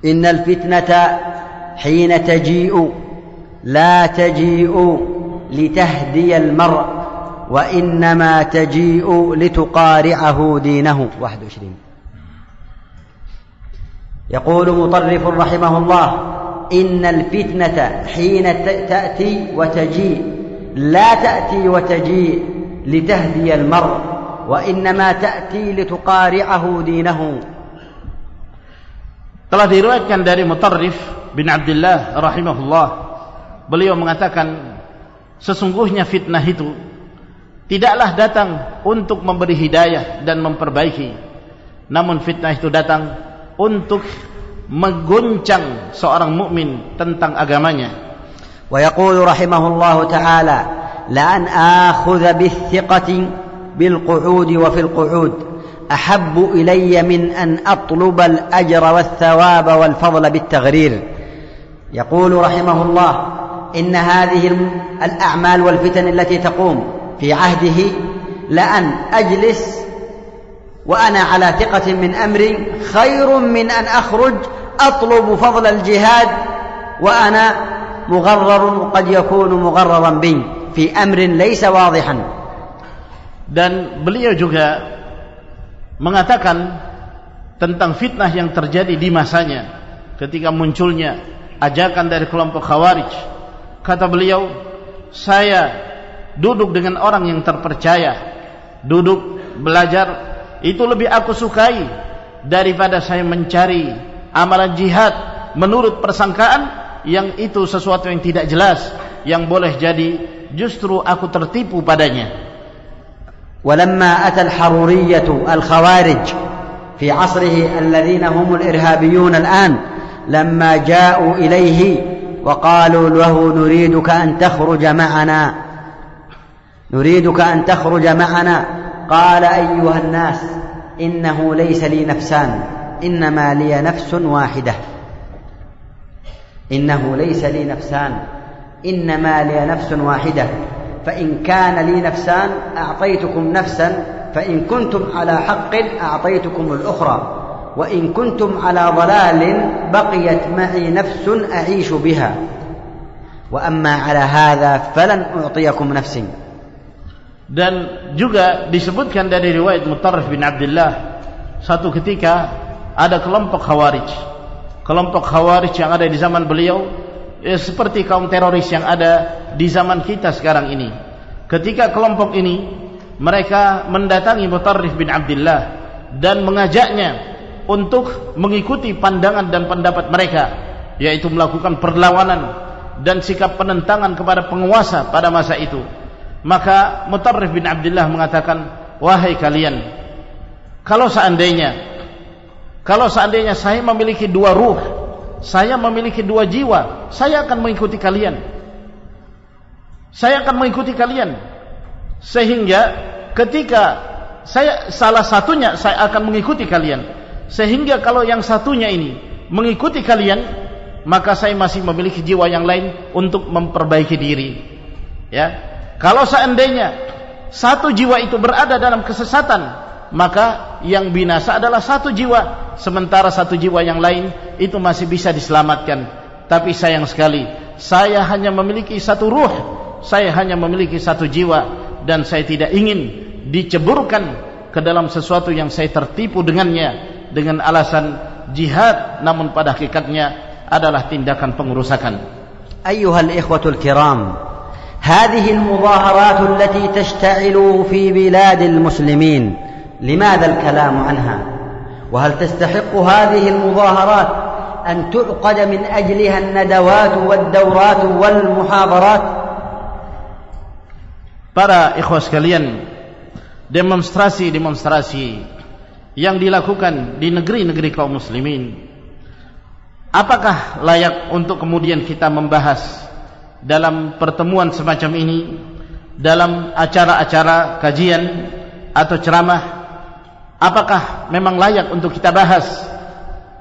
S2: إن الفتنة حين تجيء لا تجيء لتهدي المرء وإنما تجيء لتقارعه دينه. 21. يقول مطرف رحمه الله: إن الفتنة حين تأتي وتجيء لا تأتي وتجيء لتهدي المرء وإنما تأتي لتقارعه دينه.
S1: Telah diriwayatkan dari Mutarrif bin Abdullah rahimahullah, beliau mengatakan sesungguhnya fitnah itu tidaklah datang untuk memberi hidayah dan memperbaiki, namun fitnah itu datang untuk menggoncang seorang mukmin tentang agamanya.
S2: ويقول رحمه الله تعالى: لأن آخذ بالثقة بالقعود وفي القعود أحب إلي من أن أطلب الأجر والثواب والفضل بالتغرير. يقول رحمه الله: إن هذه الأعمال والفتن التي تقوم في عهده لأن أجلس وأنا على ثقة من أمري خير من أن أخرج أطلب فضل الجهاد وأنا مغرر قد يكون مغررا بي في أمر ليس واضحا.
S1: Dan beliau juga mengatakan tentang fitnah yang terjadi di masanya ketika munculnya ajakan dari kelompok Khawarij. Kata beliau, saya duduk dengan orang yang terpercaya, duduk belajar, itu lebih aku sukai daripada saya mencari amalan jihad menurut persangkaan yang itu sesuatu yang tidak jelas, yang boleh jadi justru aku tertipu padanya.
S2: ولما أتى الحرورية الخوارج في عصره الذين هم الإرهابيون الآن لما جاءوا إليه وقالوا له: نريدك أن تخرج معنا قال: أيها الناس إنه ليس لي نفسان إنما لي نفس واحدة. إنه ليس لي نفسان إنما لي نفس واحدة، فإن كان لي نفسان أعطيتكم نفسا، فإن كنتم على حق أعطيتكم الأخرى، وإن كنتم على ضلال بقيت معي نفس أعيش بها، وأما على هذا فلن أعطيكم نفسي.
S1: Dan juga disebutkan dari riwayat Mutarrif bin Abdullah, satu ketika ada kelompok Khawarij. Kelompok Khawarij yang ada di zaman beliau seperti kaum teroris yang ada di zaman kita sekarang ini. Ketika kelompok ini mereka mendatangi Mutarrif bin Abdullah dan mengajaknya untuk mengikuti pandangan dan pendapat mereka, yaitu melakukan perlawanan dan sikap penentangan kepada penguasa pada masa itu. Maka Mutarrif bin Abdullah mengatakan, wahai kalian, kalau seandainya saya memiliki dua ruh, saya memiliki dua jiwa, saya akan mengikuti kalian. Saya akan mengikuti kalian. Sehingga ketika salah satunya saya akan mengikuti kalian. Sehingga kalau yang satunya ini mengikuti kalian, maka saya masih memiliki jiwa yang lain untuk memperbaiki diri. Ya. Kalau seandainya satu jiwa itu berada dalam kesesatan, maka yang binasa adalah satu jiwa, sementara satu jiwa yang lain itu masih bisa diselamatkan. Tapi sayang sekali, saya hanya memiliki satu ruh, saya hanya memiliki satu jiwa, dan saya tidak ingin diceburkan ke dalam sesuatu yang saya tertipu dengannya dengan alasan jihad, namun pada hakikatnya adalah tindakan pengerusakan.
S2: Ayyuhal ikhwatul kiram, هذه المظاهرات التي تشتعل في بلاد المسلمين لماذا الكلام عنها؟ وهل تستحق هذه المظاهرات أن تعقد من أجلها الندوات والدورات والمحاضرات؟
S1: Para ikhwas sekalian, demonstrasi yang dilakukan di negeri-negeri kaum muslimin, apakah layak untuk kemudian kita membahas dalam pertemuan semacam ini, dalam acara-acara kajian atau ceramah? Apakah memang layak untuk kita bahas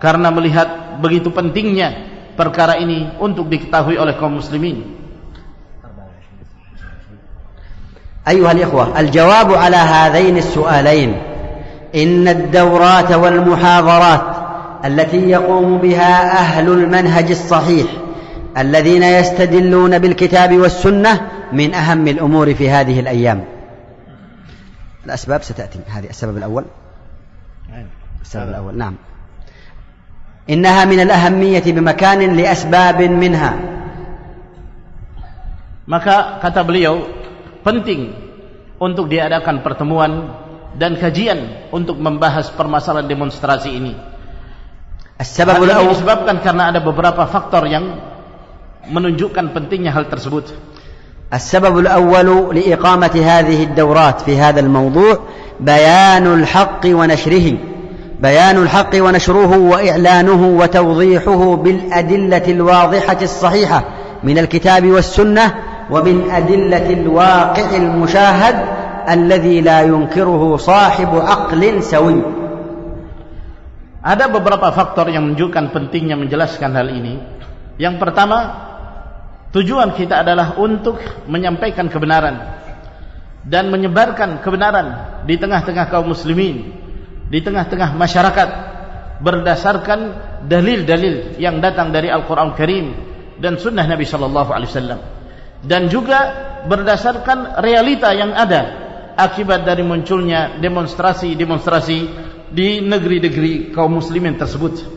S1: karena melihat begitu pentingnya perkara ini untuk diketahui oleh kaum muslimin?
S2: أيها الإخوة، الجواب على هذين السؤالين إن الدورات والمحاضرات التي يقوم بها أهل المنهج الصحيح الذين يستدلون بالكتاب والسنة من أهم الأمور في هذه الأيام. الأسباب ستأتي، هذه السبب الأول. السبب الأول نعم، إنها من الأهمية بمكان لأسباب منها.
S1: Maka kata beliau, penting untuk diadakan pertemuan dan kajian untuk membahas permasalahan demonstrasi ini. Hal ini disebabkan karena ada beberapa faktor yang menunjukkan pentingnya hal tersebut.
S2: السبب الأول لإقامة هذه الدورات في هذا الموضوع بيان الحق ونشره وإعلانه وتوضيحه بالأدلة الواضحة الصحيحة من الكتاب والسنة ومن أدلة الواقع المشاهد الذي لا ينكره صاحب عقل سوي.
S1: Ada beberapa faktor yang menunjukkan pentingnya menjelaskan hal ini. Yang pertama, tujuan kita adalah untuk menyampaikan kebenaran dan menyebarkan kebenaran di tengah-tengah kaum muslimin, di tengah-tengah masyarakat, berdasarkan dalil-dalil yang datang dari Al-Quran Karim dan Sunnah Nabi Sallallahu Alaihi Wasallam, dan juga berdasarkan realita yang ada akibat dari munculnya demonstrasi-demonstrasi di negeri-negeri kaum muslimin tersebut.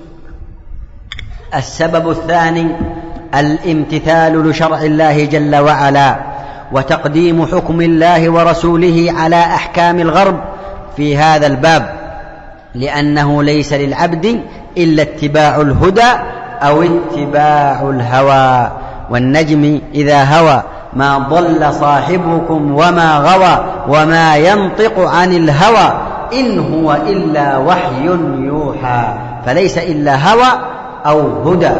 S2: السبب الثاني الامتثال لشرع الله جل وعلا وتقديم حكم الله ورسوله على أحكام الغرب في هذا الباب، لأنه ليس للعبد إلا اتباع الهدى أو اتباع الهوى، والنجم إذا هوى ما ضل صاحبكم وما غوى وما ينطق عن الهوى إن هو إلا وحي يوحى، فليس إلا هوى أو هدى.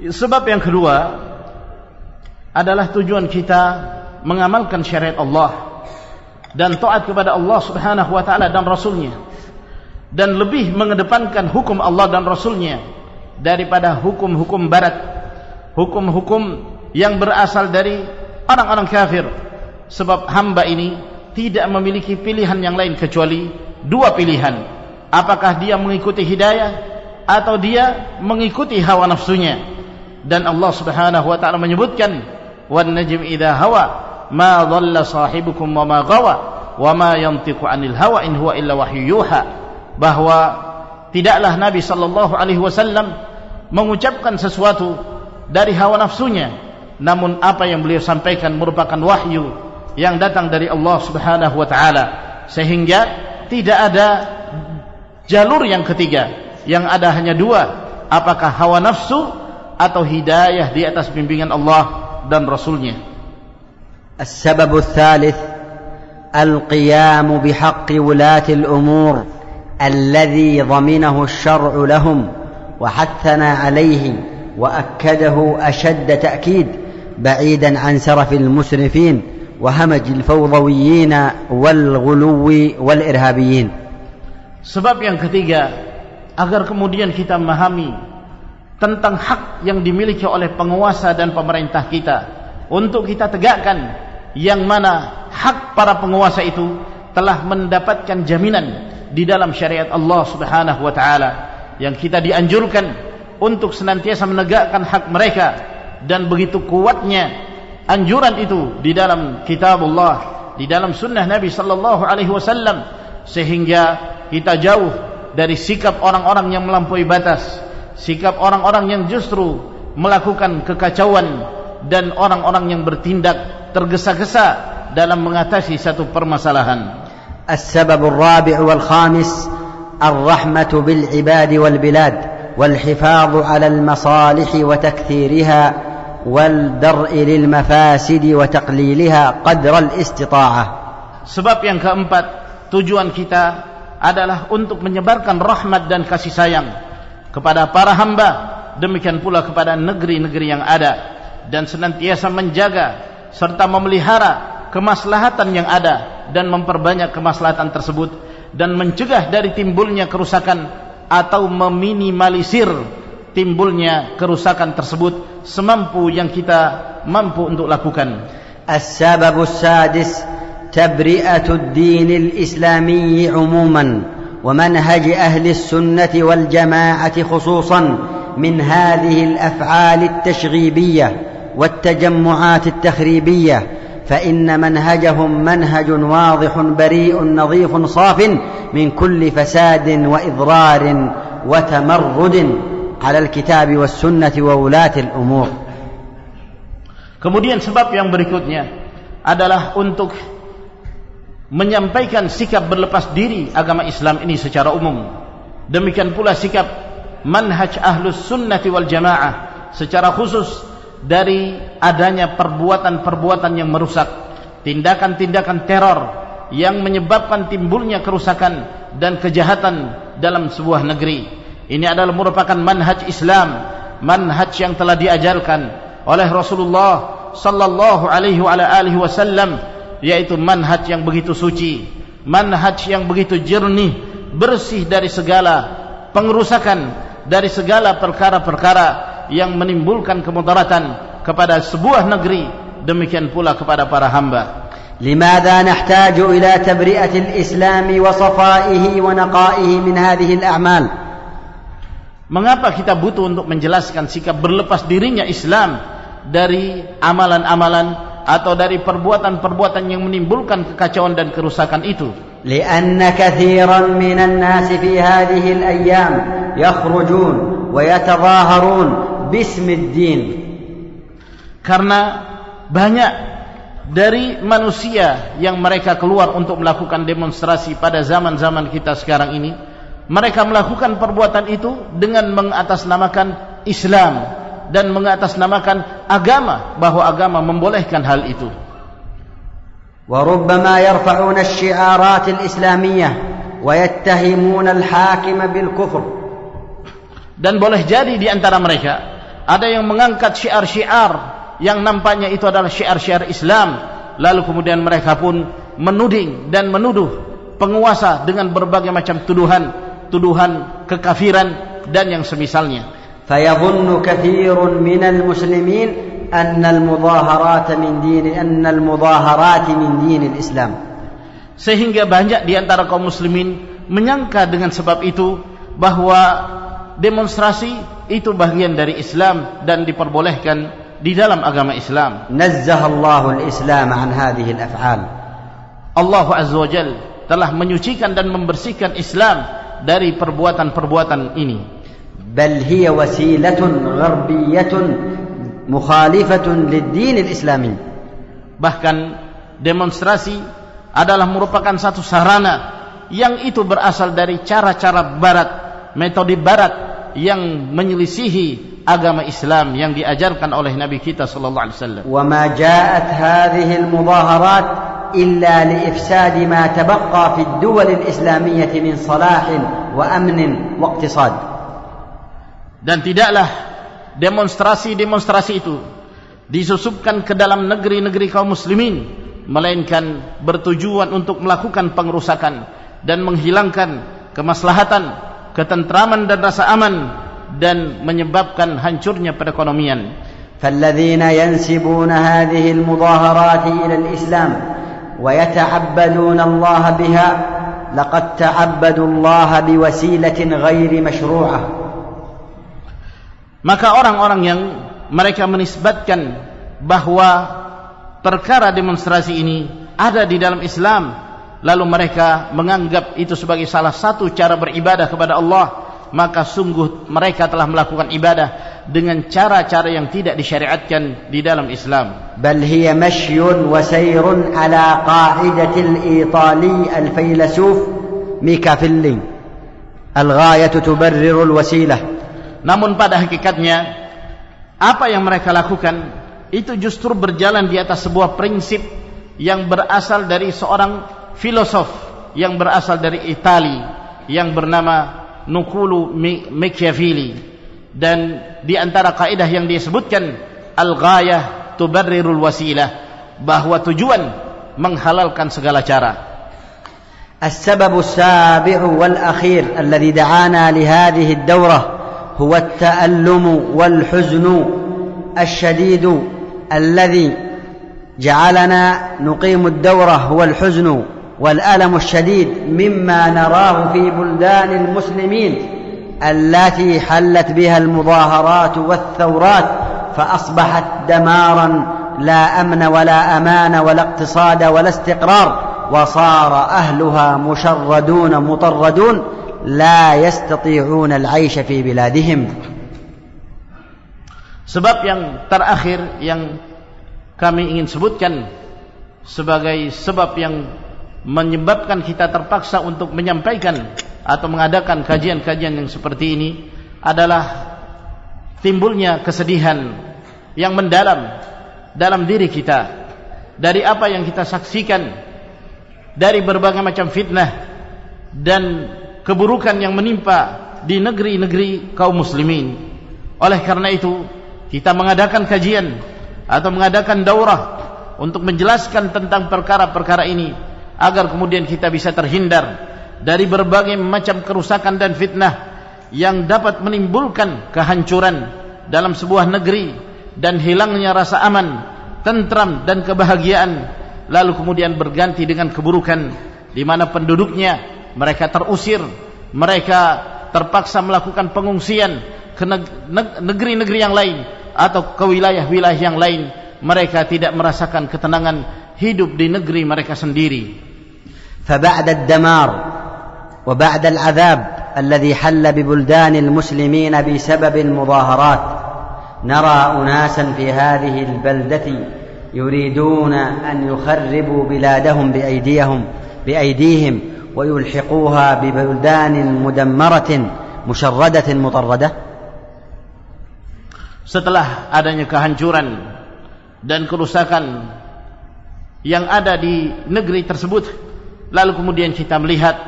S1: Sebab yang kedua adalah tujuan kita mengamalkan syariat Allah dan taat kepada Allah Subhanahu wa taala dan Rasulnya, dan lebih mengedepankan hukum Allah dan Rasulnya daripada hukum-hukum barat, hukum-hukum yang berasal dari orang-orang kafir. Sebab hamba ini tidak memiliki pilihan yang lain kecuali dua pilihan: apakah dia mengikuti hidayah atau dia mengikuti hawa nafsunya. Dan Allah Subhanahu wa taala menyebutkan, wan najm idza hawa ma dhalla sahibukum wa ma ghawa wa ma yantiqu anil hawa in huwa illa wahyu yuha, bahwa tidaklah Nabi sallallahu alaihi wasallam mengucapkan sesuatu dari hawa nafsunya, namun apa yang beliau sampaikan merupakan wahyu yang datang dari Allah Subhanahu wa taala, sehingga tidak ada jalur yang ketiga, yang ada hanya dua: apakah hawa nafsu atau hidayah di atas bimbingan Allah dan Rasulnya.
S2: السبب الثالث القيام بحق ولاة الأمور الذي ضمنه الشرع لهم وحثنا عليه وأكده أشد تأكيد بعيدا عن سرف المسرفين وهمج الفوضويين والغلو والإرهابيين. Sebab
S1: yang ketiga, agar kemudian kita memahami tentang hak yang dimiliki oleh penguasa dan pemerintah kita untuk kita tegakkan, yang mana hak para penguasa itu telah mendapatkan jaminan di dalam syariat Allah Subhanahu wa taala, yang kita dianjurkan untuk senantiasa menegakkan hak mereka, dan begitu kuatnya anjuran itu di dalam kitab Allah, di dalam sunnah Nabi sallallahu alaihi wasallam, sehingga kita jauh dari sikap orang-orang yang melampaui batas, sikap orang-orang yang justru melakukan kekacauan, dan orang-orang yang bertindak tergesa-gesa dalam mengatasi satu permasalahan.
S2: السبب الرابع والخامس الرحمة بالعباد والبلاد والحفاظ على المصالح وتكثيرها والدرء للمفاسد وتقليلها قدر الاستطاعة.
S1: Sebab yang keempat tujuan kita adalah untuk menyebarkan rahmat dan kasih sayang kepada para hamba, demikian pula kepada negeri-negeri yang ada, dan senantiasa menjaga serta memelihara kemaslahatan yang ada dan memperbanyak kemaslahatan tersebut, dan mencegah dari timbulnya kerusakan atau meminimalisir timbulnya kerusakan tersebut semampu yang kita mampu untuk lakukan.
S2: As-sabab as-sadis tabri'atu ad-din al-islami umuman wa manhaj ahli as-sunnah wal jama'ah khususan min hadhihi al-af'al at-tashghibiyyah والتجمعات التخريبية فإن منهجهم منهج واضح بريء نظيف صاف من كل فساد وإضرار وتمرد على الكتاب والسنة وولاة الأمور.
S1: Kemudian sebab yang berikutnya adalah untuk menyampaikan sikap berlepas diri agama Islam ini secara umum. Demikian pula sikap manhaj ahlus sunnati wal jamaah secara khusus dari adanya perbuatan-perbuatan yang merusak, tindakan-tindakan teror yang menyebabkan timbulnya kerusakan dan kejahatan dalam sebuah negeri. Ini adalah merupakan manhaj Islam, manhaj yang telah diajarkan oleh Rasulullah sallallahu alaihi wasallam, yaitu manhaj yang begitu suci, manhaj yang begitu jernih, bersih dari segala pengerusakan, dari segala perkara-perkara yang menimbulkan kemudaratan kepada sebuah negeri, demikian pula kepada para hamba.
S2: لماذا نحتاج إلى تبرئة الإسلام وصفائه ونقائه من هذه الأعمال؟
S1: Mengapa kita butuh untuk menjelaskan sikap berlepas dirinya Islam dari amalan-amalan atau dari perbuatan-perbuatan yang menimbulkan kekacauan dan kerusakan itu?
S2: لأن كثيرا من الناس في هذه الأيام يخرجون ويتظاهرون باسم الدين.
S1: Karena banyak dari manusia yang mereka keluar untuk melakukan demonstrasi pada zaman-zaman kita sekarang ini, mereka melakukan perbuatan itu dengan mengatasnamakan Islam dan mengatasnamakan agama, bahwa agama membolehkan hal itu.
S2: وربما يرفعون الشعارات الإسلامية ويتهمون الحاكم بالكفر.
S1: Dan boleh jadi di antara mereka ada yang mengangkat syiar-syiar yang nampaknya itu adalah syiar-syiar Islam, lalu kemudian mereka pun menuding dan menuduh penguasa dengan berbagai macam tuduhan kekafiran dan yang semisalnya.
S2: فيظن كثير من المسلمين أن المظاهرات من دين الإسلام.
S1: Sehingga banyak di antara kaum muslimin menyangka dengan sebab itu bahwa demonstrasi itu bagian dari Islam dan diperbolehkan di dalam agama Islam.
S2: نزه الله الإسلام عن هذه الأفعال.
S1: Allah Azza wa Jalla telah menyucikan dan membersihkan Islam dari perbuatan-perbuatan ini.
S2: بل هي وسيلة غربية مخالفة للدين الإسلامي.
S1: Bahkan demonstrasi adalah merupakan satu sarana yang itu berasal dari cara-cara barat, metode barat yang menyelisihi agama Islam yang diajarkan oleh Nabi kita sallallahu alaihi wasallam.
S2: وما جاءت هذه المظاهرات إلا لإفساد ما تبقى في الدول الإسلامية من صلاح وأمن واقتصاد.
S1: Dan tidaklah demonstrasi-demonstrasi itu disusupkan ke dalam negeri-negeri kaum muslimin, melainkan bertujuan untuk melakukan pengerusakan dan menghilangkan kemaslahatan, ketentraman dan rasa aman, dan menyebabkan hancurnya perekonomian.
S2: فالذين ينسبون هذه المظاهرات إلى الإسلام ويتعبدون الله بها لقد تعبدوا الله بوسيلة غير مشروعة.
S1: Maka orang-orang yang mereka menisbatkan bahwa perkara demonstrasi ini ada di dalam Islam, lalu mereka menganggap itu sebagai salah satu cara beribadah kepada Allah, maka sungguh mereka telah melakukan ibadah dengan cara-cara yang tidak disyariatkan di dalam Islam.
S2: بل هي مشي وسير على قاعدة الإيطالي الفيلسوف ميكافيلي الغاية تبرر الوسيلة.
S1: Namun pada hakikatnya apa yang mereka lakukan itu justru berjalan di atas sebuah prinsip yang berasal dari seorang filosof yang berasal dari Italia yang bernama Niccolo Machiavelli, dan di antara kaidah yang dia sebutkan al-ghayah tubarrirul wasilah, bahwa tujuan menghalalkan segala cara.
S2: السبب السابع والأخير الذي دعانا لهذه الدورة هو التألم والحزن الشديد الذي جعلنا نقيم الدورة، هو الحزن والألم الشديد مما نراه في بلدان المسلمين التي حلت بها المظاهرات والثورات فأصبحت دمارا، لا أمن ولا أمان ولا اقتصاد ولا استقرار، وصار أهلها مشردون مطردون لا يستطيعون العيش في بلادهم.
S1: Sebab yang terakhir yang kami ingin sebutkan sebagai sebab yang menyebabkan kita terpaksa untuk menyampaikan atau mengadakan kajian-kajian yang seperti ini adalah timbulnya kesedihan yang mendalam dalam diri kita dari apa yang kita saksikan dari berbagai macam fitnah dan keburukan yang menimpa di negeri-negeri kaum muslimin. Oleh karena itu kita mengadakan kajian atau mengadakan daurah untuk menjelaskan tentang perkara-perkara ini agar kemudian kita bisa terhindar dari berbagai macam kerusakan dan fitnah yang dapat menimbulkan kehancuran dalam sebuah negeri dan hilangnya rasa aman, tentram dan kebahagiaan, lalu kemudian berganti dengan keburukan di mana penduduknya mereka terusir, mereka terpaksa melakukan pengungsian ke negeri-negeri yang lain atau ke wilayah-wilayah yang lain. Mereka tidak merasakan ketenangan hidup di negeri mereka sendiri.
S2: فبعد الدمار وبعد العذاب الذي حل ببلدان المسلمين بسبب المظاهرات نرى أناسا في هذه البلدة يريدون أن يخربوا بلادهم بأيديهم ويلحقوها ببلدان مدمرة مشردة مطردة.
S1: Setelah adanya kehancuran dan kerusakan yang ada di negeri tersebut, lalu kemudian kita melihat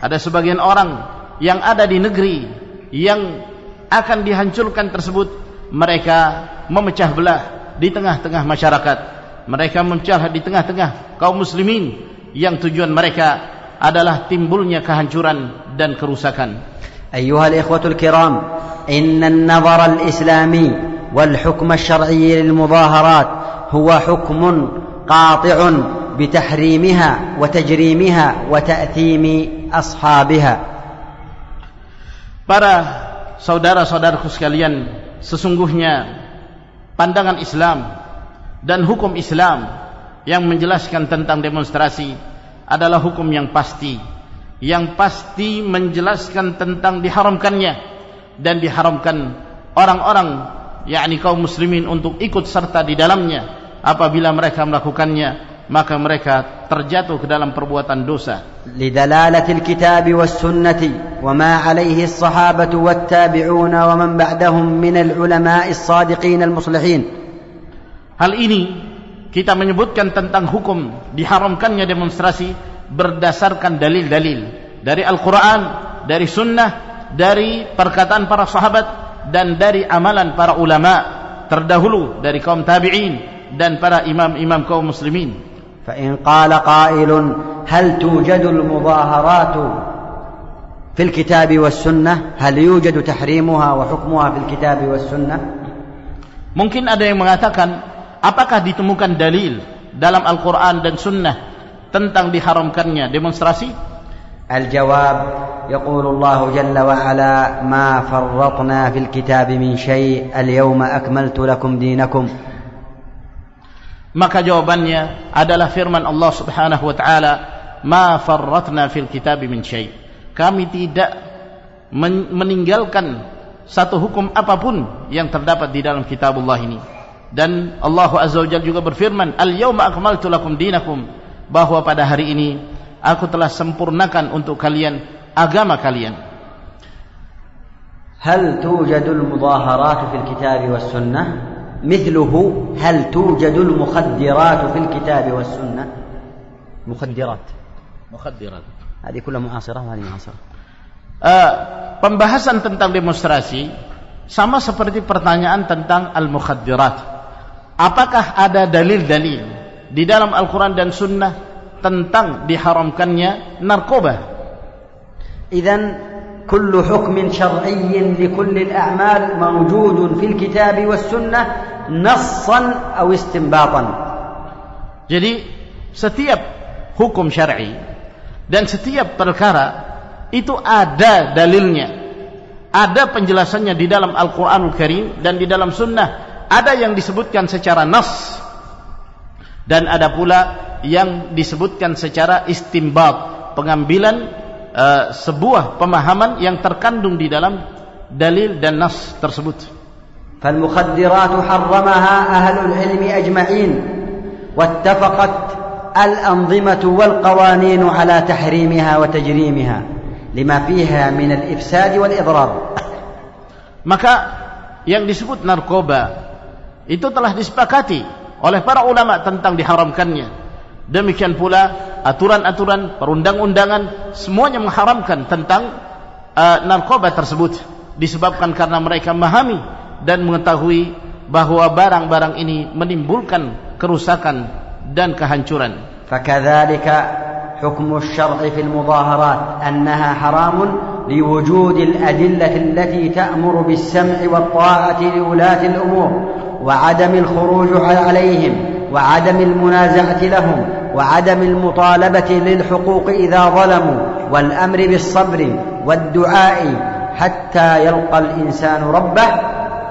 S1: ada sebagian orang yang ada di negeri yang akan dihancurkan tersebut, mereka memecah belah di tengah-tengah masyarakat, mereka memecah di tengah-tengah kaum muslimin yang tujuan mereka adalah timbulnya kehancuran dan kerusakan.
S2: أيها الإخوة الكرام، إن النظر الإسلامي والحكم الشرعي للمظاهرات هو حكم قاطع بتحريمها وتجريمها وتأثيم أصحابها.
S1: Para saudara-saudaraku sekalian, sesungguhnya pandangan Islam dan hukum Islam yang menjelaskan tentang demonstrasi adalah hukum yang pasti menjelaskan tentang diharamkannya dan diharamkan orang-orang yakni kaum muslimin untuk ikut serta di dalamnya. Apabila mereka melakukannya, maka mereka terjatuh ke dalam perbuatan dosa.
S2: لدلالة الكتاب والسنة وما عليه الصحابة والتابعون ومن بعدهم من العلماء الصادقين المصلحين.
S1: Hal ini kita menyebutkan tentang hukum diharamkannya demonstrasi berdasarkan dalil-dalil dari Al-Quran, dari Sunnah, dari perkataan para sahabat dan dari amalan para ulama terdahulu dari kaum tabi'in dan para imam-imam kaum muslimin.
S2: فإن قال قائل هل توجد المظاهرات في الكتاب والسنة هل يوجد تحريمها وحكمها في الكتاب والسنة.
S1: Mungkin ada yang mengatakan, apakah ditemukan dalil dalam Al-Quran dan Sunnah tentang diharamkannya demonstrasi?
S2: الجواب يقول الله جل وعلا ما فرطنا في الكتاب من شيء اليوم أكملت لكم دينكم.
S1: Maka jawabannya adalah firman Allah Subhanahu wa taala, ma farratna fil kitab min syai'. Kami tidak meninggalkan satu hukum apapun yang terdapat di dalam kitabullah ini. Dan Allah Azza wa Jalla juga berfirman, al-yawma akmaltu lakum dinakum, bahwa pada hari ini aku telah sempurnakan untuk kalian agama kalian.
S2: هل توجد المظاهرات في الكتاب والسنة؟ مثله هل توجد المخدرات في الكتاب والسنة؟ مخدرات هذه كلها معاصرة وهذه معاصرة.
S1: Pembahasan tentang demonstrasi sama seperti pertanyaan tentang al-mukhaddirat. Apakah ada dalil-dalil di dalam Al-Quran dan Sunnah tentang diharamkannya narkoba?
S2: إذن كل حكم شرعي لكل الأعمال موجود في الكتاب والسنة نصا أو استنباطا.
S1: Jadi setiap hukum syar'i dan setiap perkara itu ada dalilnya, ada penjelasannya di dalam Al-Quranul Karim dan di dalam Sunnah. Ada yang disebutkan secara nas dan ada pula yang disebutkan secara istinbat, pengambilan sebuah pemahaman yang terkandung di dalam dalil dan nas tersebut.
S2: فالمخدرات حرمها أهل العلم أجمعين واتفقت الأنظمة والقوانين على تحريمها وتجريمها لما فيها من الإفساد والإضرار.
S1: Maka yang disebut narkoba itu telah disepakati oleh para ulama tentang diharamkannya. Demikian pula aturan-aturan, perundang-undangan semuanya mengharamkan tentang narkoba tersebut, disebabkan karena mereka memahami dan mengetahui bahwa barang-barang ini menimbulkan kerusakan dan kehancuran.
S2: فكذلك حكم الشرع في المظاهرات أنها حرام لوجود الأدلة التي تأمر بالسمع والطاعة لولاة الأمور وعدم الخروج عليهم وعدم المنازعة لهم وعدم المطالبة للحقوق إذا ظلموا والأمر بالصبر والدعاء حتى يلقى الإنسان ربه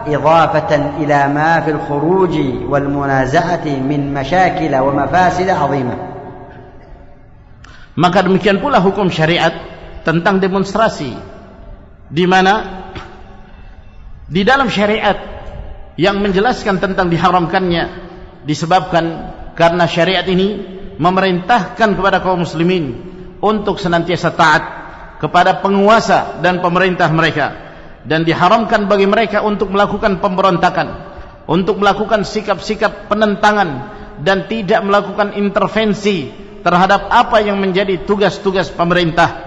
S2: إضافة إلى ما في الخروج والمنازعة من مشاكل ومفاسد عظيمة.
S1: Maka demikian pula hukum syariat tentang demonstrasi, di mana di dalam syariat yang menjelaskan tentang diharamkannya disebabkan karena syariat ini memerintahkan kepada kaum muslimin untuk senantiasa taat kepada penguasa dan pemerintah mereka, dan diharamkan bagi mereka untuk melakukan pemberontakan, untuk melakukan sikap-sikap penentangan dan tidak melakukan intervensi terhadap apa yang menjadi tugas-tugas pemerintah.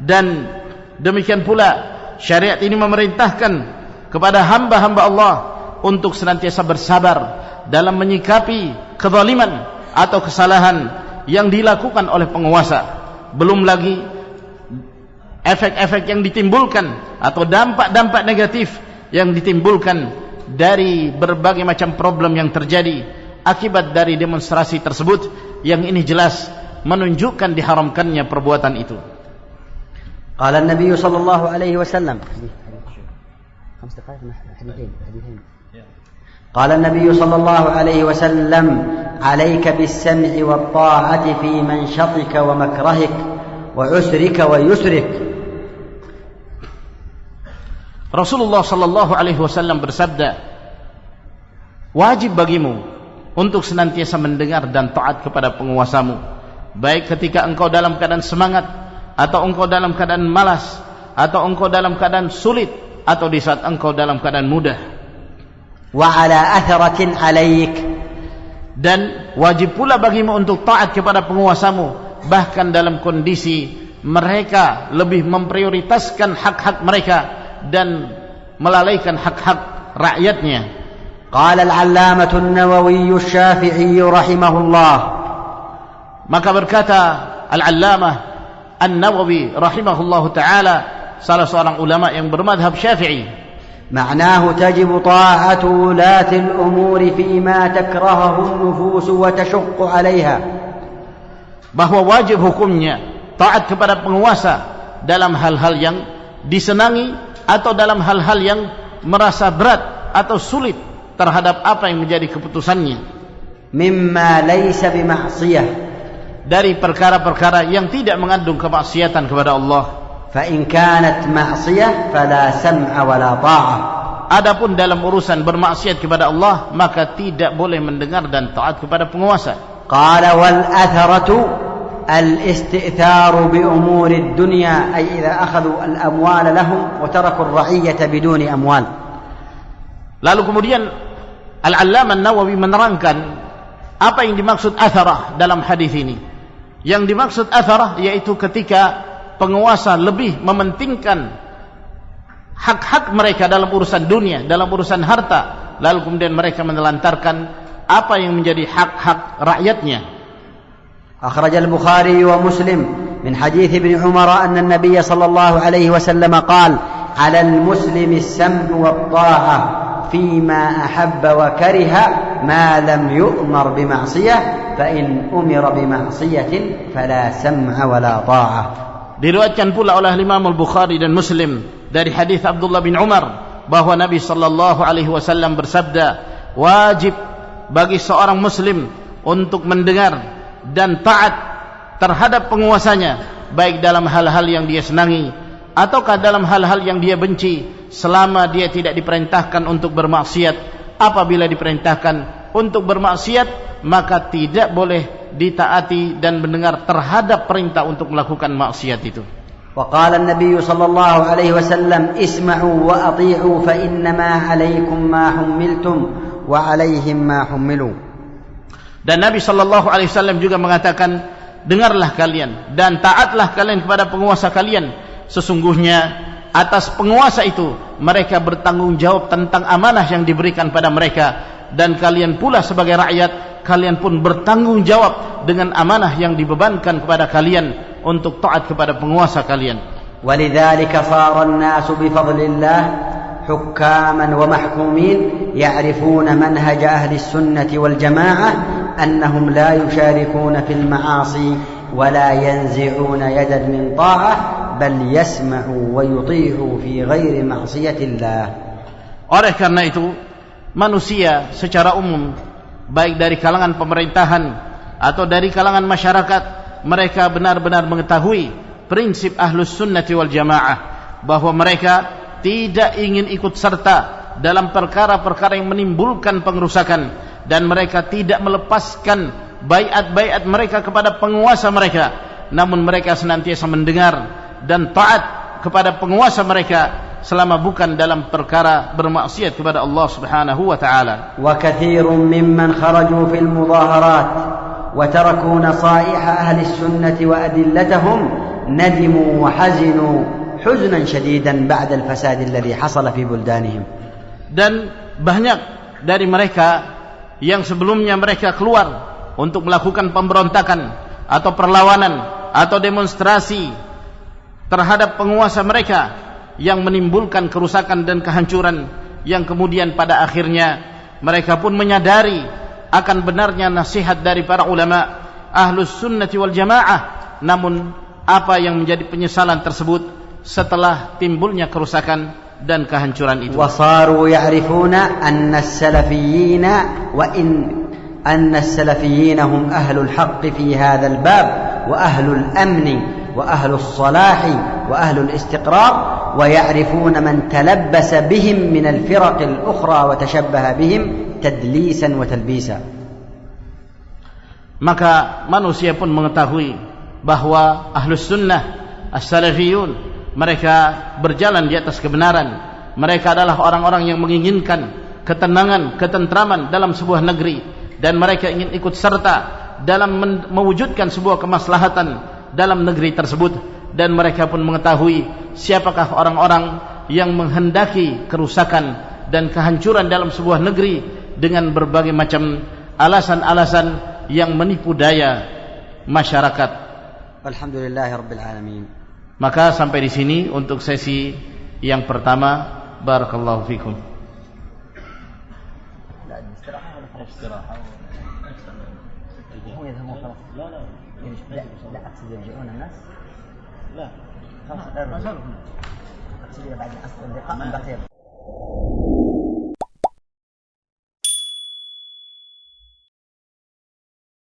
S1: Dan demikian pula syariat ini memerintahkan kepada hamba-hamba Allah untuk senantiasa bersabar dalam menyikapi kezaliman atau kesalahan yang dilakukan oleh penguasa. Belum lagi efek-efek yang ditimbulkan atau dampak-dampak negatif yang ditimbulkan dari berbagai macam problem yang terjadi akibat dari demonstrasi tersebut, yang ini jelas menunjukkan diharamkannya perbuatan itu.
S2: قال النبي صلى الله عليه وسلم قال النبي صلى الله عليه وسلم عليك بالسمع والطاعة في منشطك ومكرهك وعسرك ويسرك.
S1: Rasulullah sallallahu alaihi wasallam bersabda, wajib bagimu untuk senantiasa mendengar dan taat kepada penguasamu, baik ketika engkau dalam keadaan semangat, atau engkau dalam keadaan malas, atau engkau dalam keadaan sulit, atau di saat engkau dalam keadaan mudah.
S2: Wa ala atharatin alaik,
S1: dan wajib pula bagimu untuk taat kepada penguasamu, bahkan dalam kondisi mereka lebih memprioritaskan hak-hak mereka dan melalaikan hak-hak rakyatnya.
S2: Qala al-'allamatu an-Nawawi asy-Syafi'i rahimahullah,
S1: maka berkata al-'allamah an-Nawawi rahimahullahu taala, salah seorang ulama yang bermadhab Syafi'i,
S2: ma'nahu tajibu ta'atu ulati al-umuri fima takrahahu an-nufus wa tashuqqu 'alayha,
S1: bahwa wajib hukumnya taat kepada penguasa dalam hal-hal yang disenangi atau dalam hal-hal yang merasa berat atau sulit terhadap apa yang menjadi keputusannya.
S2: Mimma laysa bima'siyah,
S1: dari perkara-perkara yang tidak mengandung kemaksiatan kepada Allah.
S2: Fa in kanat ma'siyah fala sam'a wala ta'ah,
S1: adapun dalam urusan bermaksiat kepada Allah maka tidak boleh mendengar dan taat kepada penguasa.
S2: Qala wal atharatu al-istitharu bi umuri ad-dunya, ay idza akhadhu al-amwal lahum wa taraku ar-ra'iyyata biduni amwal.
S1: Lalu kemudian Al-'Allamah An-Nawawi menerangkan apa yang dimaksud atharah dalam hadis ini. Yang dimaksud atharah yaitu ketika penguasa lebih mementingkan hak-hak mereka dalam urusan dunia, dalam urusan harta, lalu kemudian mereka menelantarkan apa yang menjadi hak-hak rakyatnya.
S2: أخرج البخاري ومسلم من حديث ابن عمر أن النبي صلى الله عليه وسلم قال على المسلم السمع والطاعة فيما أحب وكره ما لم يؤمر بمعصية فإن أمر بمعصية فلا سمع ولا طاعة.
S1: Diriwayatkan pula oleh Imam Al-Bukhari dan Muslim dari hadis Abdullah bin Umar bahwa Nabi sallallahu alaihi wasallam bersabda, wajib bagi seorang muslim untuk mendengar dan taat terhadap penguasanya, baik dalam hal-hal yang dia senangi ataukah dalam hal-hal yang dia benci, selama dia tidak diperintahkan untuk bermaksiat. Apabila diperintahkan untuk bermaksiat, maka tidak boleh ditaati dan mendengar terhadap perintah untuk melakukan maksiat itu.
S2: وقال النبي صلى الله عليه وسلم اسمعوا وأطيعوا فإنما عليكم ما حملتم وعليهم ما حملوا.
S1: Dan Nabi sallallahu alaihi wasallam juga mengatakan, dengarlah kalian dan taatlah kalian kepada penguasa kalian. Sesungguhnya atas penguasa itu mereka bertanggung jawab tentang amanah yang diberikan pada mereka, dan kalian pula sebagai rakyat, kalian pun bertanggung jawab dengan amanah yang dibebankan kepada kalian untuk taat kepada penguasa kalian.
S2: ولذلك صار الناس بفضل الله حكاما ومحكومين يعرفون منهج أهل السنة والجماعة أنهم لا يشاركون في المعاصي ولا ينزعون يدا من طاعة بل يسمعوا ويطيعوا في غير معصية الله.
S1: Oleh karena itu, manusia secara umum, baik dari kalangan pemerintahan atau dari kalangan masyarakat, mereka benar-benar mengetahui prinsip Ahlus Sunnati wal Jamaah, bahwa mereka tidak ingin ikut serta dalam perkara-perkara yang menimbulkan pengerusakan, dan mereka tidak melepaskan baiat-baiat mereka kepada penguasa mereka, namun mereka senantiasa mendengar dan taat kepada penguasa mereka selama bukan dalam perkara bermaksiat kepada Allah Subhanahu wa taala.
S2: Wa katsirun mimman kharaju fil mudaharat wa taraku nasaih ahli sunnah wa adillatahum nadimu wa hazinu huznan shadidan ba'da al-fasad alladhi hasala fi buldanihim. Dan banyak dari mereka yang sebelumnya mereka keluar untuk melakukan pemberontakan atau perlawanan atau demonstrasi terhadap penguasa mereka yang menimbulkan kerusakan dan kehancuran, yang kemudian pada akhirnya mereka pun menyadari akan benarnya nasihat dari para ulama Ahlus Sunnati wal Jamaah, namun apa yang menjadi penyesalan tersebut setelah timbulnya kerusakan dan kehancuran itu. Wasaru ya'rifuna anna as-salafiyyin wa in anna as-salafiyyin hum ahlul haqq fi hadha al-bab wa ahlul amn wa ahlus salah wa ahlul istiqrar wa ya'rifuna man talabbasa bihim min al-firaq al-ukhra wa tashabbaha bihim tadlisan wa talbisa. Maka manusia pun mengetahui bahwa Ahlus Sunnah as-Salafiyun mereka berjalan di atas kebenaran. Mereka adalah orang-orang yang menginginkan ketenangan, ketentraman dalam sebuah negeri, dan mereka ingin ikut serta dalam mewujudkan sebuah kemaslahatan dalam negeri tersebut. Dan mereka pun mengetahui siapakah orang-orang yang menghendaki kerusakan dan kehancuran dalam sebuah negeri dengan berbagai macam alasan-alasan yang menipu daya masyarakat. Alhamdulillahirabbil alamin. Maka sampai di sini untuk sesi yang pertama. Barakallahu fikum. لا